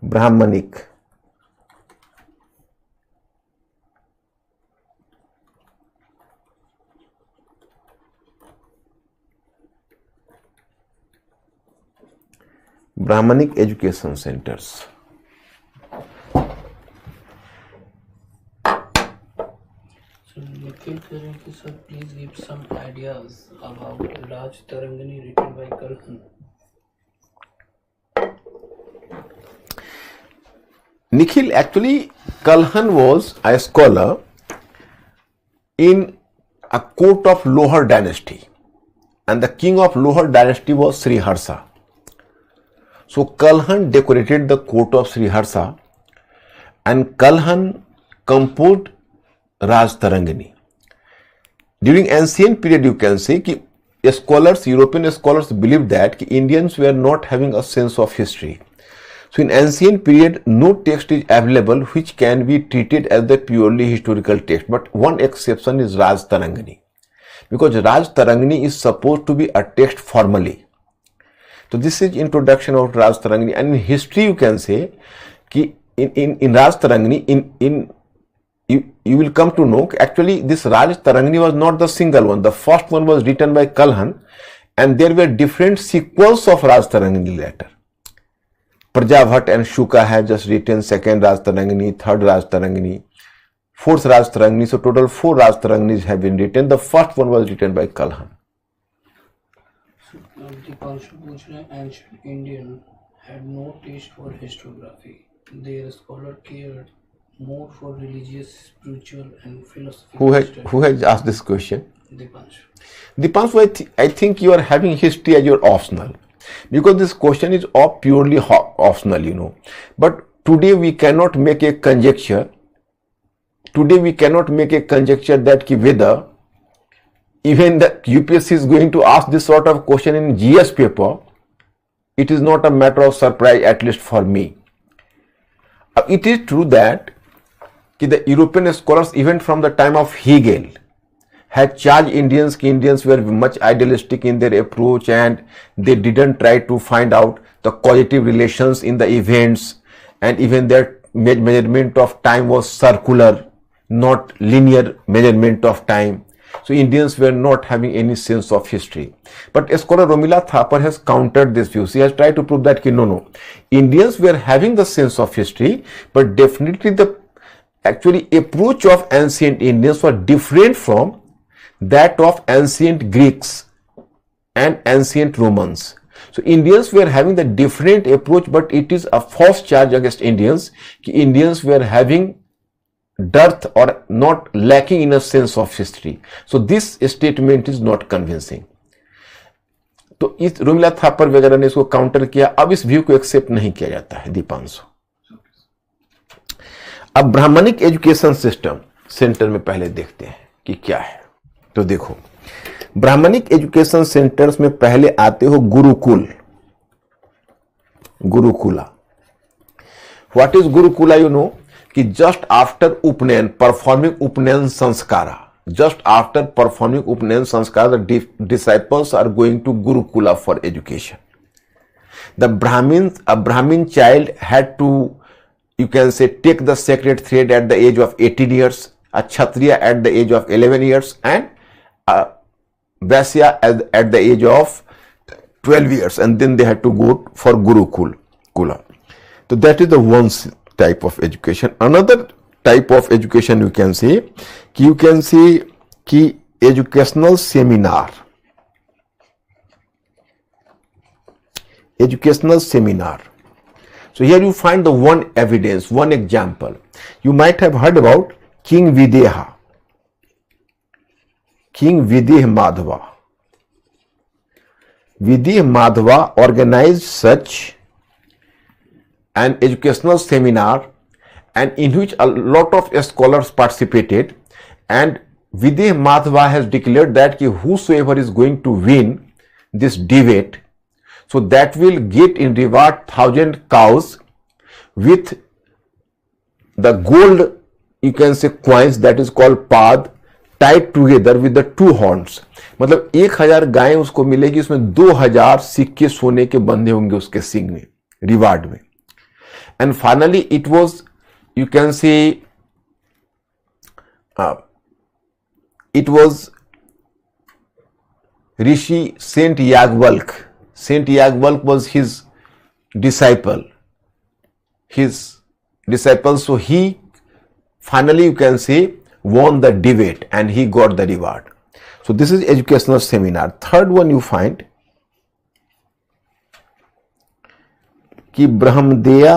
Speaker 1: Brahmanic, Brahmanic education centers.
Speaker 2: So Nikhil कह रहे हैं कि sir please give some ideas about Raj Tarangani written by Kalhan.
Speaker 1: Nikhil, actually Kalhan was a scholar in a court of Lohar dynasty, and the king of Lohar dynasty was Sriharsha. So Kalhan decorated the court of Sriharsha, and Kalhan composed Raj Tarangani. During ancient period, you can say कि scholars, European scholars believed that कि Indians were not having a sense of history. So in ancient period, no text is available which can be treated as the purely historical text. But one exception is Raj Tarangani, because Raj Tarangani is supposed to be a text formally. So this is introduction of Raj Tarangani, and in history you can say कि in Raj Tarangani you will come to know actually this Raj Tarangani was not the single one. The first one was written by Kalhan, and there were different sequels of Raj Tarangani later. Prajabhat and Shuka have just written second Raj Tarangani, third Raj Tarangani, fourth Raj Tarangani. So total 4 Raj Taranganis have been written. The first one was written by Kalhan.
Speaker 2: So Dipanshu पूछ रहे हैं ancient Indian had no taste for historiography. Their scholar cared more for religious, spiritual, and philosophical studies.
Speaker 1: Who has asked this question?
Speaker 2: Dipanshu.
Speaker 1: Dipanshu, I think you are having history as your optional, because this question is purely optional, But today we cannot make a conjecture. That whether even the UPSC is going to ask this sort of question in GS paper. It is not a matter of surprise, at least for me. It is true that the European scholars, even from the time of Hegel, had charged Indians were much idealistic in their approach, and they didn't try to find out the causative relations in the events, and even their measurement of time was circular, not linear measurement of time. So Indians were not having any sense of history. But scholar Romila Thapar has countered this view. She has tried to prove that no, Indians were having the sense of history, but definitely the actually approach of ancient Indians was different from that of ancient Greeks and ancient Romans. So Indians were having the different approach, but it is a false charge against Indians. Indians were having dearth or not lacking in a sense of history. So this statement is not convincing. तो इस रोमिला थापर वगैरह ने इसको counter किया. अब इस view को accept नहीं किया जाता है दीपांशु. अब ब्राह्मणिक एजुकेशन सिस्टम सेंटर में पहले देखते हैं कि क्या है. तो देखो, ब्राह्मणिक एजुकेशन सेंटर्स में पहले आते हो gurukul, gurukula. What is gurukula? You know कि just after upanayana, performing upanayana samskara, just after performing Upnayan Sanskar, the disciples are going to Gurukula for education. A Brahmin child had to, you can say, take the sacred thread at the age of 18 years, a Kshatriya at the age of 11 years, and a Vaisya at the age of 12 years, and then they had to go for Gurukula. So that is the one type of education. Another type of education you can say कि educational seminar. So here you find the one evidence, one example. You might have heard about King Videha Madhava. Videha Madhava organized such an educational seminar, and in which a lot of scholars participated, and Videha Madhava has declared that whosoever is going to win this debate, so that will get in reward 1,000 cows with the gold, you can say, coins, that is called pad, tied together with the 2 horns. मतलब 1000 गायें उसको मिलेगी, उसमें 2000 सिक्के सोने के बंधे होंगे उसके सिंग में, रिवार्ड में. And finally it was, you can say, it was Rishi Saint Yagvalk. Saint Yagvalk was his, disciple, his disciple, so he finally, you can say, won the debate and he got the reward. So this is educational seminar. Third one you find कि ब्रह्मदेया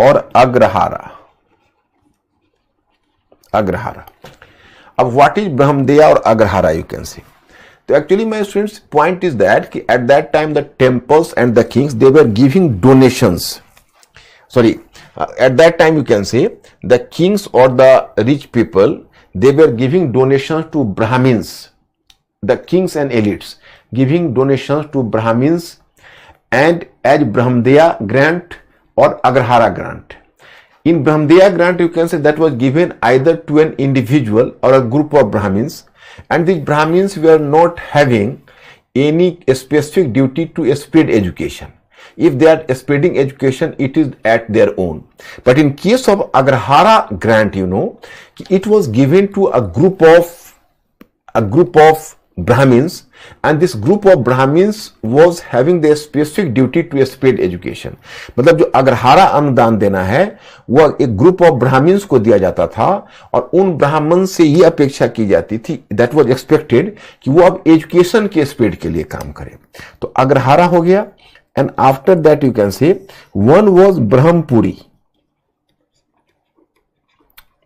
Speaker 1: और अग्रहारा. अब what is brahmadeya और Agrahara, you can see. तो actually my students, point is that कि at that time the temples and the kings they were giving donations. Sorry, at that time you can say the kings or the rich people, they were giving donations to Brahmins, the kings and elites giving donations to Brahmins, and as Brahmadeya grant or Agrahara grant. In Brahmadeya grant, you can say that was given either to an individual or a group of Brahmins, and these Brahmins were not having any specific duty to spread education. If they are spreading education, it is at their own. But in case of Agrahara grant, you know, it was given to a group of Brahmins, and this group of Brahmins was having their specific duty to spread education. मतलब जो अग्रहारा अनुदान देना है वह एक group of Brahmins को दिया जाता था, और उन ब्राह्मण से ये अपेक्षा की जाती थी, दैट वाज एक्सपेक्टेड, कि वो अब एजुकेशन के स्प्रेड के लिए काम करें. तो अग्रहारा हो गया. And after that you can say one was Brahmpuri.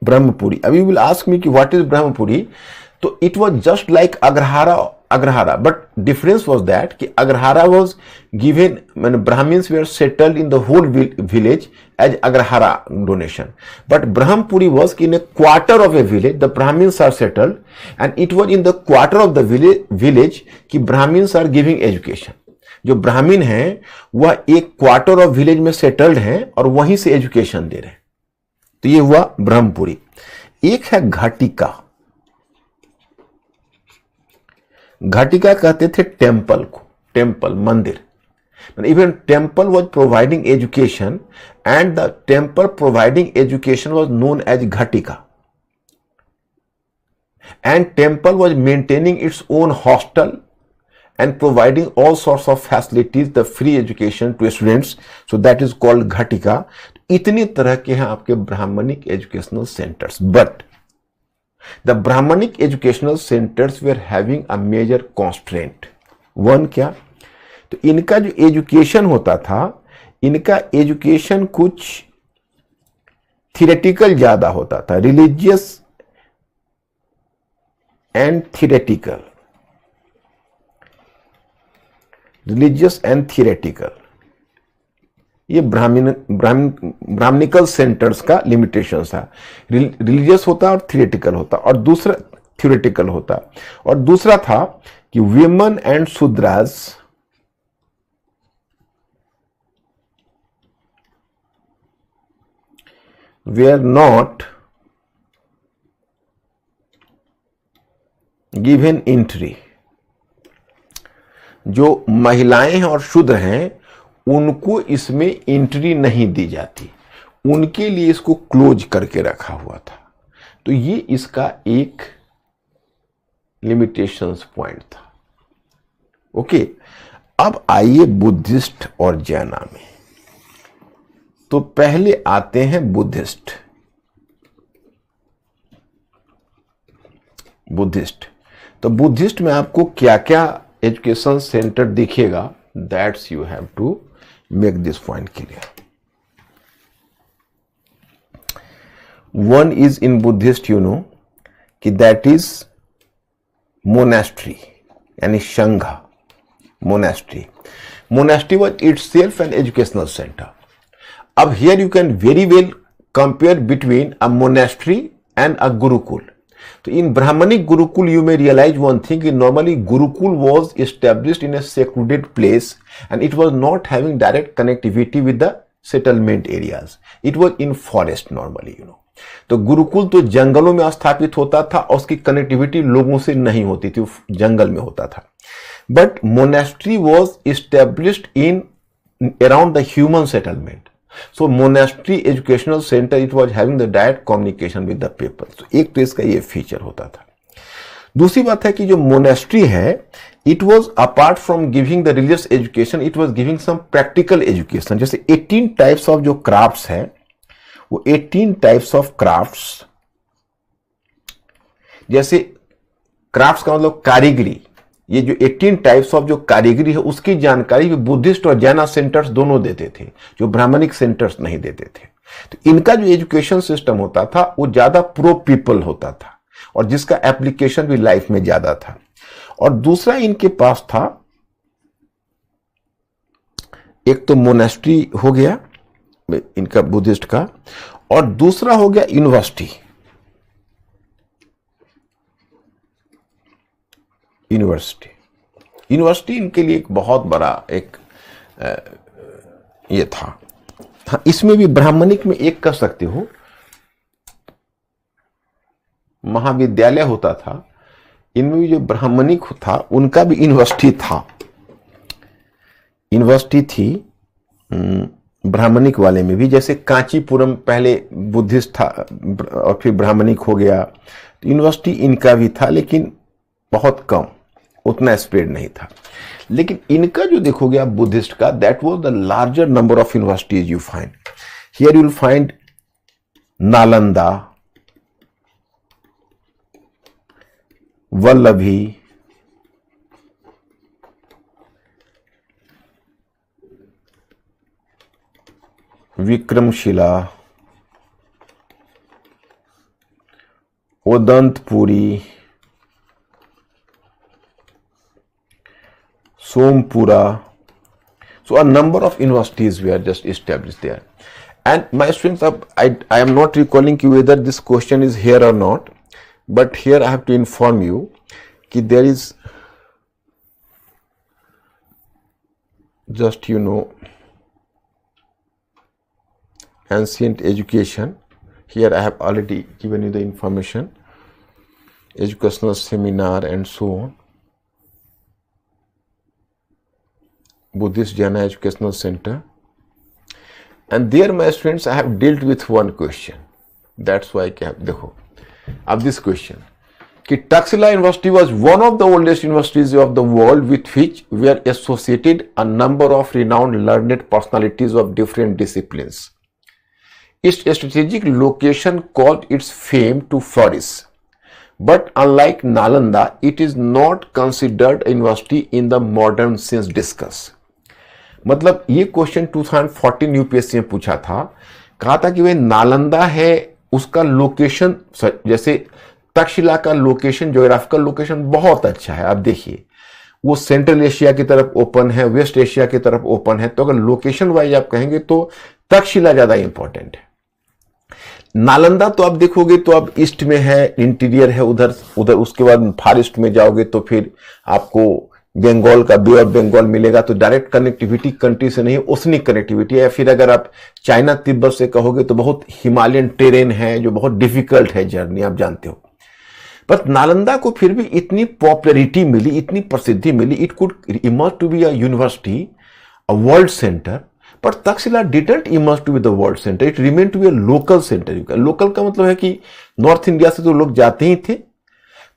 Speaker 1: Abhi you will ask me what is Brahmpuri. So it was just like Agrahara, but difference was that ki Agrahara was given when Brahmins were settled in the whole village as Agrahara donation, but Brahmpuri was in a quarter of a village the Brahmins are settled, and it was in the quarter of the village ki Brahmins are giving education. जो ब्राह्मण हैं वह एक quarter of village में settled हैं और वहीं से एजुकेशन दे रहे हैं. तो ये हुआ ब्रह्मपुरी. एक है घाटिका. घाटिका कहते थे टेम्पल को, टेम्पल मंदिर. Even temple was providing education, and the temple providing education was known as ghatika. And temple was maintaining its own hostel and providing all sorts of facilities, the free education to students, so that is called Ghatika. इतनी तरह के हैं आपके Brahmanic educational centres, but the Brahmanic educational centres they are having a major constraint. One क्या, तो इनका जो education होता था, इनका एजुकेशन कुछ थियोरेटिकल ज्यादा होता था, religious and theoretical. Religious and theoretical, ये ब्राह्मणिकल सेंटर्स का लिमिटेशन था. रिलीजियस होता और थियोरेटिकल होता, और दूसरा थियोरेटिकल होता, और दूसरा था कि women and Shudras were not given entry. जो महिलाएं हैं और शूद्र हैं उनको इसमें एंट्री नहीं दी जाती, उनके लिए इसको क्लोज करके रखा हुआ था. तो ये इसका एक लिमिटेशंस पॉइंट था. ओके, अब आइए बुद्धिस्ट और जैना में. तो पहले आते हैं बुद्धिस्ट. तो बुद्धिस्ट में आपको क्या क्या एजुकेशन सेंटर दिखेगा, that's you have to make this point clear. One is in Buddhist, you know कि दैट इज मोनेस्ट्री, यानी sangha. Monastery was itself an educational centre. अब here you can very well compare between a monastery and a gurukul. So in Brahmanic Gurukul, you may realize one thing, normally Gurukul was established in a secluded place and it was not having direct connectivity with the settlement areas. It was in forest normally, you know. तो गुरुकुल तो जंगलों में स्थापित होता था और उसकी connectivity लोगों से नहीं होती थी, जंगल में होता था. But monastery was established in around the human settlement. So monastery educational center, it was having the direct communication with the people. So एक तो इसका ये फीचर होता था. दूसरी बात है कि जो मोनेस्ट्री है, it was apart from giving the religious education, it was giving some practical education. जैसे 18 टाइप्स ऑफ जो क्राफ्ट्स है, वो 18 टाइप्स ऑफ क्राफ्ट्स, जैसे क्राफ्ट्स का मतलब कारीगरी, ये जो 18 टाइप्स ऑफ जो कारीगरी है उसकी जानकारी भी बुद्धिस्ट और जैना सेंटर्स दोनों देते थे, जो ब्राह्मणिक सेंटर्स नहीं देते थे। तो इनका जो एजुकेशन सिस्टम होता था वो ज्यादा प्रो पीपल होता था और जिसका एप्लीकेशन भी लाइफ में ज्यादा था। और दूसरा इनके पास था, एक तो मोनेस्ट्री हो गया इनका बुद्धिस्ट का, और दूसरा हो गया यूनिवर्सिटी। यूनिवर्सिटी इनके लिए एक बहुत बड़ा एक ये था। हाँ, इसमें भी ब्राह्मणिक में एक कर सकते हो, महाविद्यालय होता था, इनमें भी जो ब्राह्मणिक था उनका भी यूनिवर्सिटी था। यूनिवर्सिटी थी ब्राह्मणिक वाले में भी, जैसे कांचीपुरम पहले बुद्धिस्ट था और फिर ब्राह्मणिक हो गया। तो यूनिवर्सिटी इनका भी था, लेकिन बहुत कम, उतना स्प्रेड नहीं था। लेकिन इनका जो देखोगे आप बुद्धिस्ट का, that was the larger number of universities you find here. You will find Nalanda, Vallabhi, Vikramashila, Odantapuri, Sompura. So a number of universities were just established there. And my students, I am not recalling you whether this question is here or not, but here I have to inform you that there is just, ancient education. Here I have already given you the information, educational seminar and so on. Buddhist Jana Educational Center, and there my students I have dealt with one question. That's why देखो अब this question कि Taxila University was one of the oldest universities of the world with which were associated a number of renowned learned personalities of different disciplines. Its strategic location caused its fame to flourish, but unlike Nalanda, it is not considered a university in the modern sense discussed. मतलब ये question 2014 UPSC में पूछा था, कहा था कि वह नालंदा है, उसका लोकेशन, जैसे तक्षशिला का लोकेशन, ज्योग्राफिकल लोकेशन बहुत अच्छा है। आप देखिए वो सेंट्रल एशिया की तरफ ओपन है, वेस्ट एशिया की तरफ ओपन है, तो अगर लोकेशन वाइज आप कहेंगे तो तक्षशिला ज्यादा इंपॉर्टेंट है। नालंदा तो आप देखोगे तो अब ईस्ट में है, इंटीरियर है उधर, उसके बाद फार ईस्ट में जाओगे तो फिर आपको बंगाल का बे ऑफ बंगाल मिलेगा, तो डायरेक्ट कनेक्टिविटी कंट्री से नहीं, ओशनिक कनेक्टिविटी है। या फिर अगर आप चाइना तिब्बत से कहोगे तो बहुत हिमालयन टेरेन है, जो बहुत डिफिकल्ट है जर्नी, आप जानते हो। पर नालंदा को फिर भी इतनी पॉपुलैरिटी मिली, इतनी प्रसिद्धि मिली, it could emerge to be a university, a world centre. पर Takshashila didn't emerge to be the world centre, it remain to be a local centre. Local का मतलब है कि नॉर्थ इंडिया से तो लोग जाते ही थे।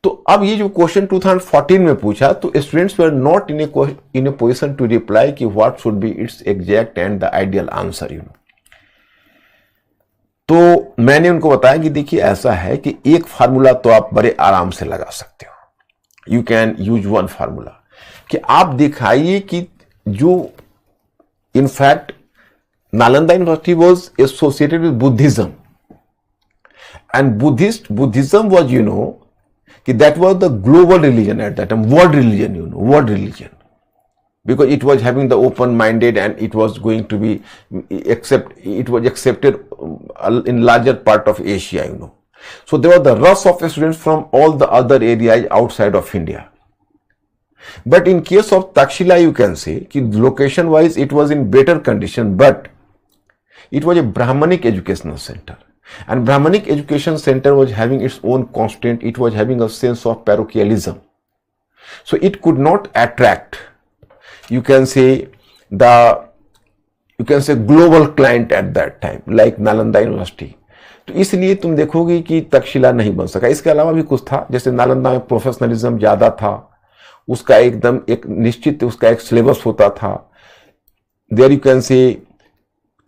Speaker 1: तो अब ये जो क्वेश्चन 2014 में पूछा, तो students were not in a position to reply कि what should be its exact and the ideal answer, तो मैंने उनको बताया कि देखिए ऐसा है कि एक फार्मूला तो आप बड़े आराम से लगा सकते हो, you can use one formula, कि आप दिखाइए कि जो in fact Nalanda university was associated with Buddhism, and Buddhism was कि that was the global religion at that time, world religion, world religion, because it was having the open-minded and it was going to be accepted in larger part of Asia, So there was the rush of students from all the other areas outside of India. But in case of Takshila, you can say कि location-wise it was in better condition, but it was a Brahmanic educational center. And Brahmanic education center was having its own constraint, it was having a sense of parochialism. So it could not attract, you can say global client at that time, like Nalanda University. तो इसलिए तुम देखोगे कि तक्षशिला नहीं बन सका। इसके अलावा भी कुछ था, जैसे नालंदा में प्रोफेशनलिज्म ज्यादा था, उसका एकदम एक निश्चित उसका एक सिलेबस होता था। There you can say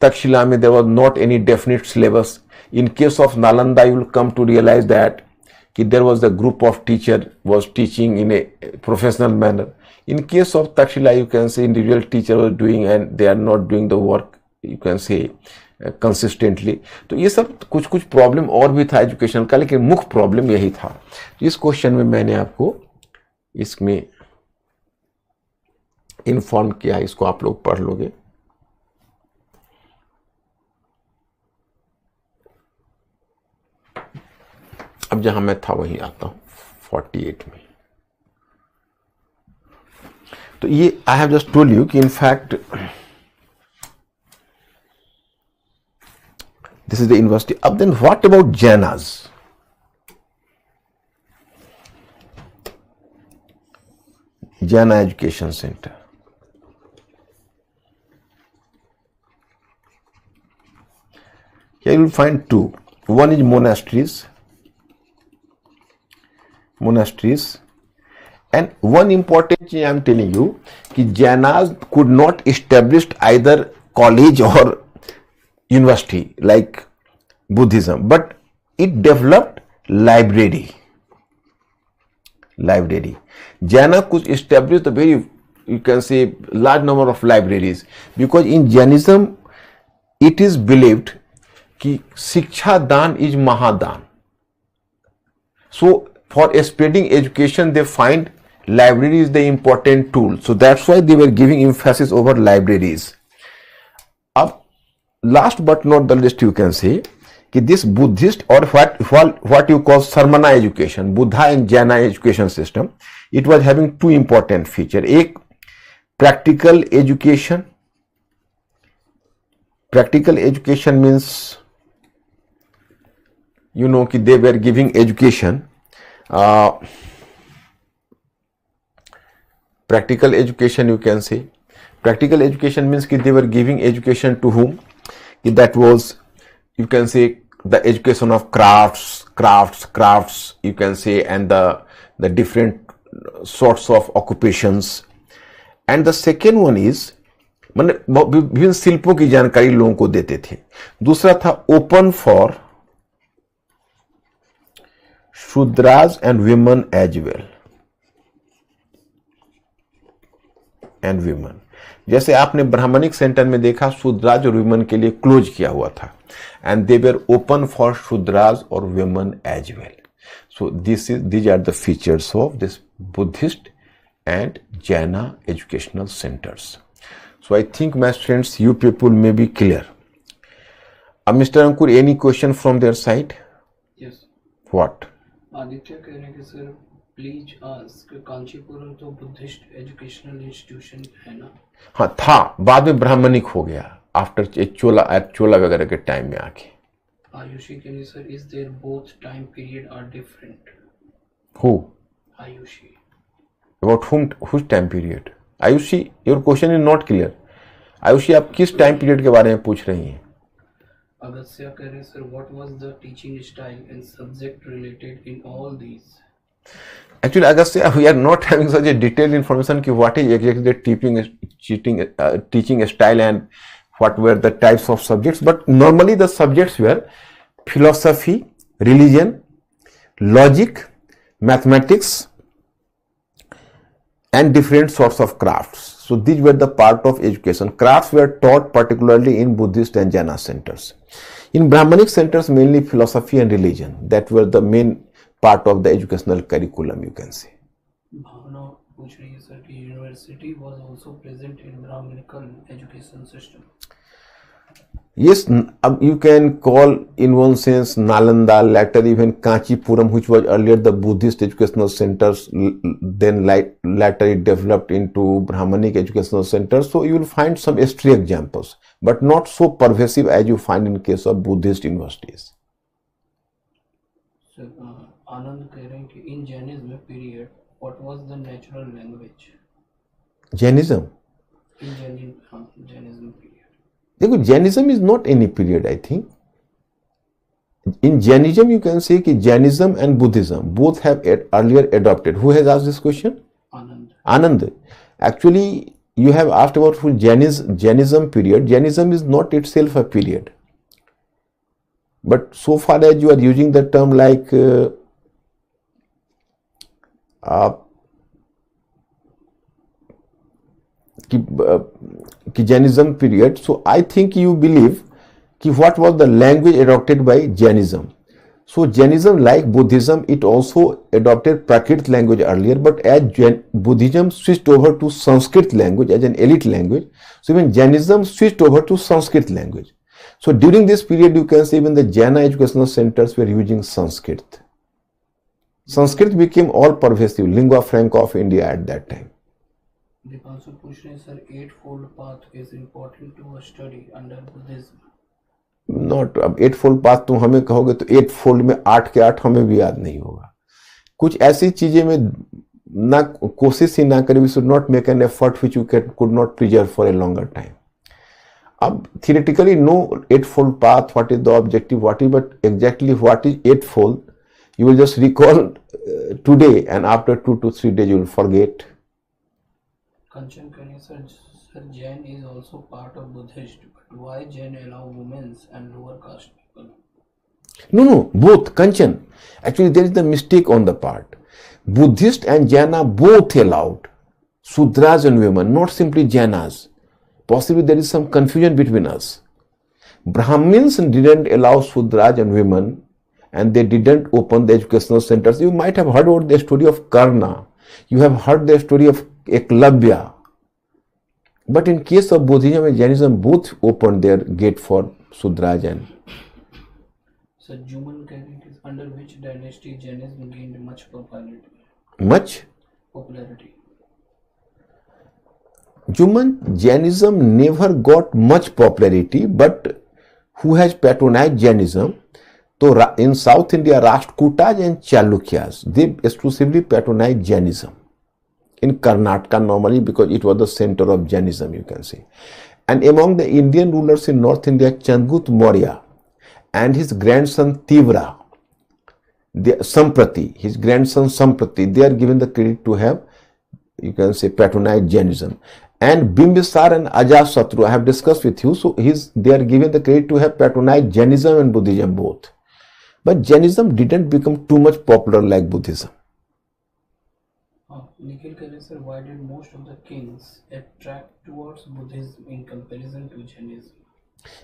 Speaker 1: Takshila mein there was not any definite syllabus. In case of Nalanda, you will come to realize that there was a group of teacher was teaching in a professional manner. In case of Takshila, you can say individual teacher was doing and they are not doing the work, you can say consistently. तो ये सब कुछ कुछ problem और भी था education का, लेकिन मुख्य प्रॉब्लम यही था। इस क्वेश्चन में मैंने आपको इसमें इन्फॉर्म किया, इसको आप लोग पढ़ लोगे। अब जहां मैं था वहीं आता हूं 48 में। तो ये I have just told you कि in fact this is the university. अब then what about Jainas? Jaina education centre, here you will find two. One is monasteries, and one important thing I am telling you कि Jainas could not establish either college or university like Buddhism, but it developed library. Jaina could establish the very, you can say, large number of libraries, because in Jainism it is believed कि शिक्षा दान is महादान. So for spreading education, they find library is the important tool. So that's why they were giving emphasis over libraries. Up, last but not the least, you can say कि this Buddhist or what you call Sarmana education, Buddha and Jaina education system, it was having two important features. एक practical education. Practical education means, you know, कि they were giving education. Practical education, you can say. Practical education means that they were giving education to whom? That was, you can say, the education of crafts, you can say, and the different sorts of occupations. And the second one is, विभिन्न शिल्पों की जानकारी लोगों को देते थे। दूसरा था open for Shudras and women as well. And women, जैसे आपने ब्राह्मणिक सेंटर में देखा, शूद्राज और विमेन के लिए क्लोज किया हुआ था, and they were open for Shudras और women as well. So these are the features of this Buddhist and Jaina educational centers. So I think, my students, you people may be clear. Mr. Ankur, any question from their side?
Speaker 2: Yes.
Speaker 1: What?
Speaker 2: Aditya कह रहे हैं कि sir please ask, Kanchipuram तो Buddhist educational institution है ना?
Speaker 1: हाँ था, बाद में ब्राह्मणिक हो गया आफ्टर चोला वगैरह के टाइम में आके।
Speaker 2: Ayushi can sir, is there both time period are different?
Speaker 1: Who?
Speaker 2: Ayushi.
Speaker 1: About whose time period? Ayushi, your question is not clear. Ayushi, आप किस टाइम पीरियड के बारे में पूछ रही हैं?
Speaker 2: Agastya कह रहे हैं sir, what was the teaching style and subject related in all these?
Speaker 1: Actually, Agastya, we are not having such a detailed information कि what is exactly the teaching style and what were the types of subjects. But normally the subjects were philosophy, religion, logic, mathematics, and different sorts of crafts. So these were the part of education. Crafts were taught particularly in Buddhist and Jaina centers. In Brahmanic centers, mainly philosophy and religion. That were the main part of the educational curriculum, you can say.
Speaker 2: भावना पूछ रही है sir कि university was also present in Brahminical education system.
Speaker 1: Yes, you can call in one sense Nalanda, later even Kanchipuram, which was earlier the Buddhist educational centers, then later it developed into Brahmanic educational centers. So you will find some stray examples, but not so pervasive as you find in case of Buddhist universities.
Speaker 2: Sir, आनंद कह रहे हैं कि in Jainism period, what was the natural language?
Speaker 1: Jainism?
Speaker 2: In Jainism period.
Speaker 1: देखो, Jainism is not any period, I think. In Jainism, you can say that Jainism and Buddhism both have earlier adopted. Who has asked this question?
Speaker 2: Anand.
Speaker 1: Anand. Actually, you have asked about full Jainism period. Jainism is not itself a period. But so far as you are using the term like Jainism period, so I think you believe what was the language adopted by Jainism. So Jainism, like Buddhism, it also adopted Prakrit language earlier, but as Buddhism switched over to Sanskrit language as an elite language, so even Jainism switched over to Sanskrit language. So during this period, you can say even the Jaina educational centers were using Sanskrit. Sanskrit became all pervasive, lingua franca of India at that time.
Speaker 2: Dipanshu पूछ रहे हैं sir, eightfold path is important to a study under Buddhism.
Speaker 1: Not अब 8-fold path तुम हमें कहोगे तो 8-fold में 8 के 8 हमें भी याद नहीं होगा. कुछ ऐसी चीजें में ना कोशिश ही ना करें. We should not make an effort which you could not preserve for a longer time. अब theoretically no 8-fold path, what is the objective, what is, but exactly what is 8-fold you will just recall today, and after 2 to 3 days you will forget.
Speaker 2: Kanchan Kani sir, Jain is also part of Buddhist, but why Jain allow women and lower caste people?
Speaker 1: No, both. Kanchan. Actually, there is the mistake on the part. Buddhist and Jaina both allowed Sudras and women, not simply Jainas. Possibly there is some confusion between us. Brahmins didn't allow Sudras and women, and they didn't open the educational centers. You might have heard about the story of Karna. You have heard the story of Eklavya. But in case of Buddhism and Jainism, both opened their gate for Sudras and.
Speaker 2: So, Juman Kani is under which dynasty Jainism gained much popularity?
Speaker 1: Much?
Speaker 2: Popularity.
Speaker 1: Juman, Jainism never got much popularity, but who has patronized Jainism? So in South India, Rashtrakutas and Chalukyas, they exclusively patronized Jainism. In Karnataka normally, because it was the center of Jainism, you can say. And among the Indian rulers in North India, Chandragupta Maurya and his grandson Tivra, Samprati, his grandson Samprati, they are given the credit to have, you can say, patronized Jainism. And Bimbisar and Ajatasattu, I have discussed with you, so they are given the credit to have patronized Jainism and Buddhism both. But Jainism didn't become too much popular like Buddhism.
Speaker 2: Nikhil Kale sir, why did most of the kings attract towards Buddhism in comparison to Jainism?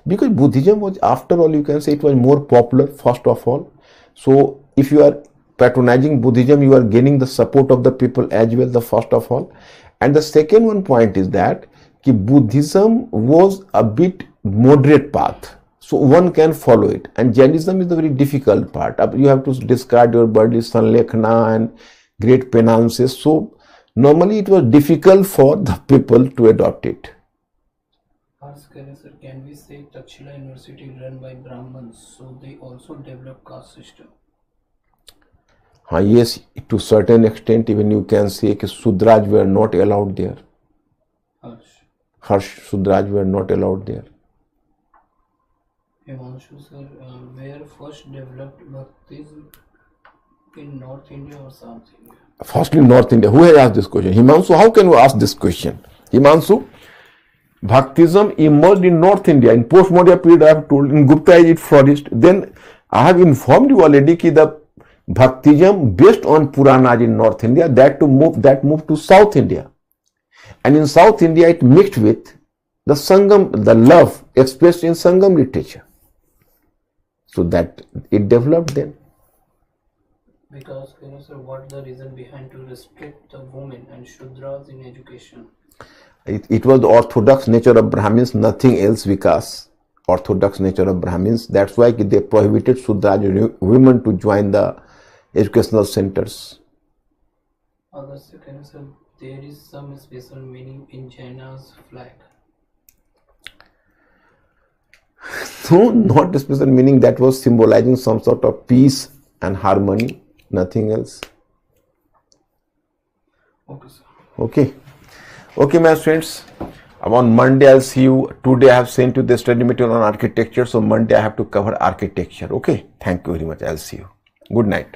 Speaker 1: Because Buddhism was, after all, you can say it was more popular, first of all. So if you are patronizing Buddhism, you are gaining the support of the people as well, the first of all. And the second one point is that Buddhism was a bit moderate path. So one can follow it. And Jainism is the very difficult part. You have to discard your bodily sanlekhana and great penances. So normally it was difficult for the people to adopt it.
Speaker 2: Sir, can we say Takshila University run by Brahmins, so they also develop caste system?
Speaker 1: Yes, to certain extent, even you can say that Sudras were not allowed there. Harsh Sudras were not allowed there.
Speaker 2: Himanshu sir, where first developed Bhaktism, in North India or South India?
Speaker 1: Firstly, North India. Who has asked this question? Himanshu, how can you ask this question? Himanshu, Bhaktism emerged in North India. In post-Maurya period, I have told, in Gupta age it flourished. Then I have informed you already that the Bhaktism based on Puranas in North India, that moved to South India. And in South India, it mixed with the Sangam, the love expressed in Sangam literature. So that it developed then.
Speaker 2: Because, sir, what the reason behind to restrict the women and Shudras in education?
Speaker 1: It was the orthodox nature of Brahmins, nothing else, Vikas. Orthodox nature of Brahmins. That's why they prohibited Shudra women to join the educational centers.
Speaker 2: Sir, there is some special meaning in Jaina's flag.
Speaker 1: No, not a special meaning. That was symbolizing some sort of peace and harmony, nothing else.
Speaker 2: Okay, sir.
Speaker 1: Okay, my friends. On Monday I'll see you. Today I have sent you the study material on architecture, so Monday I have to cover architecture. Okay, thank you very much. I'll see you. Good night.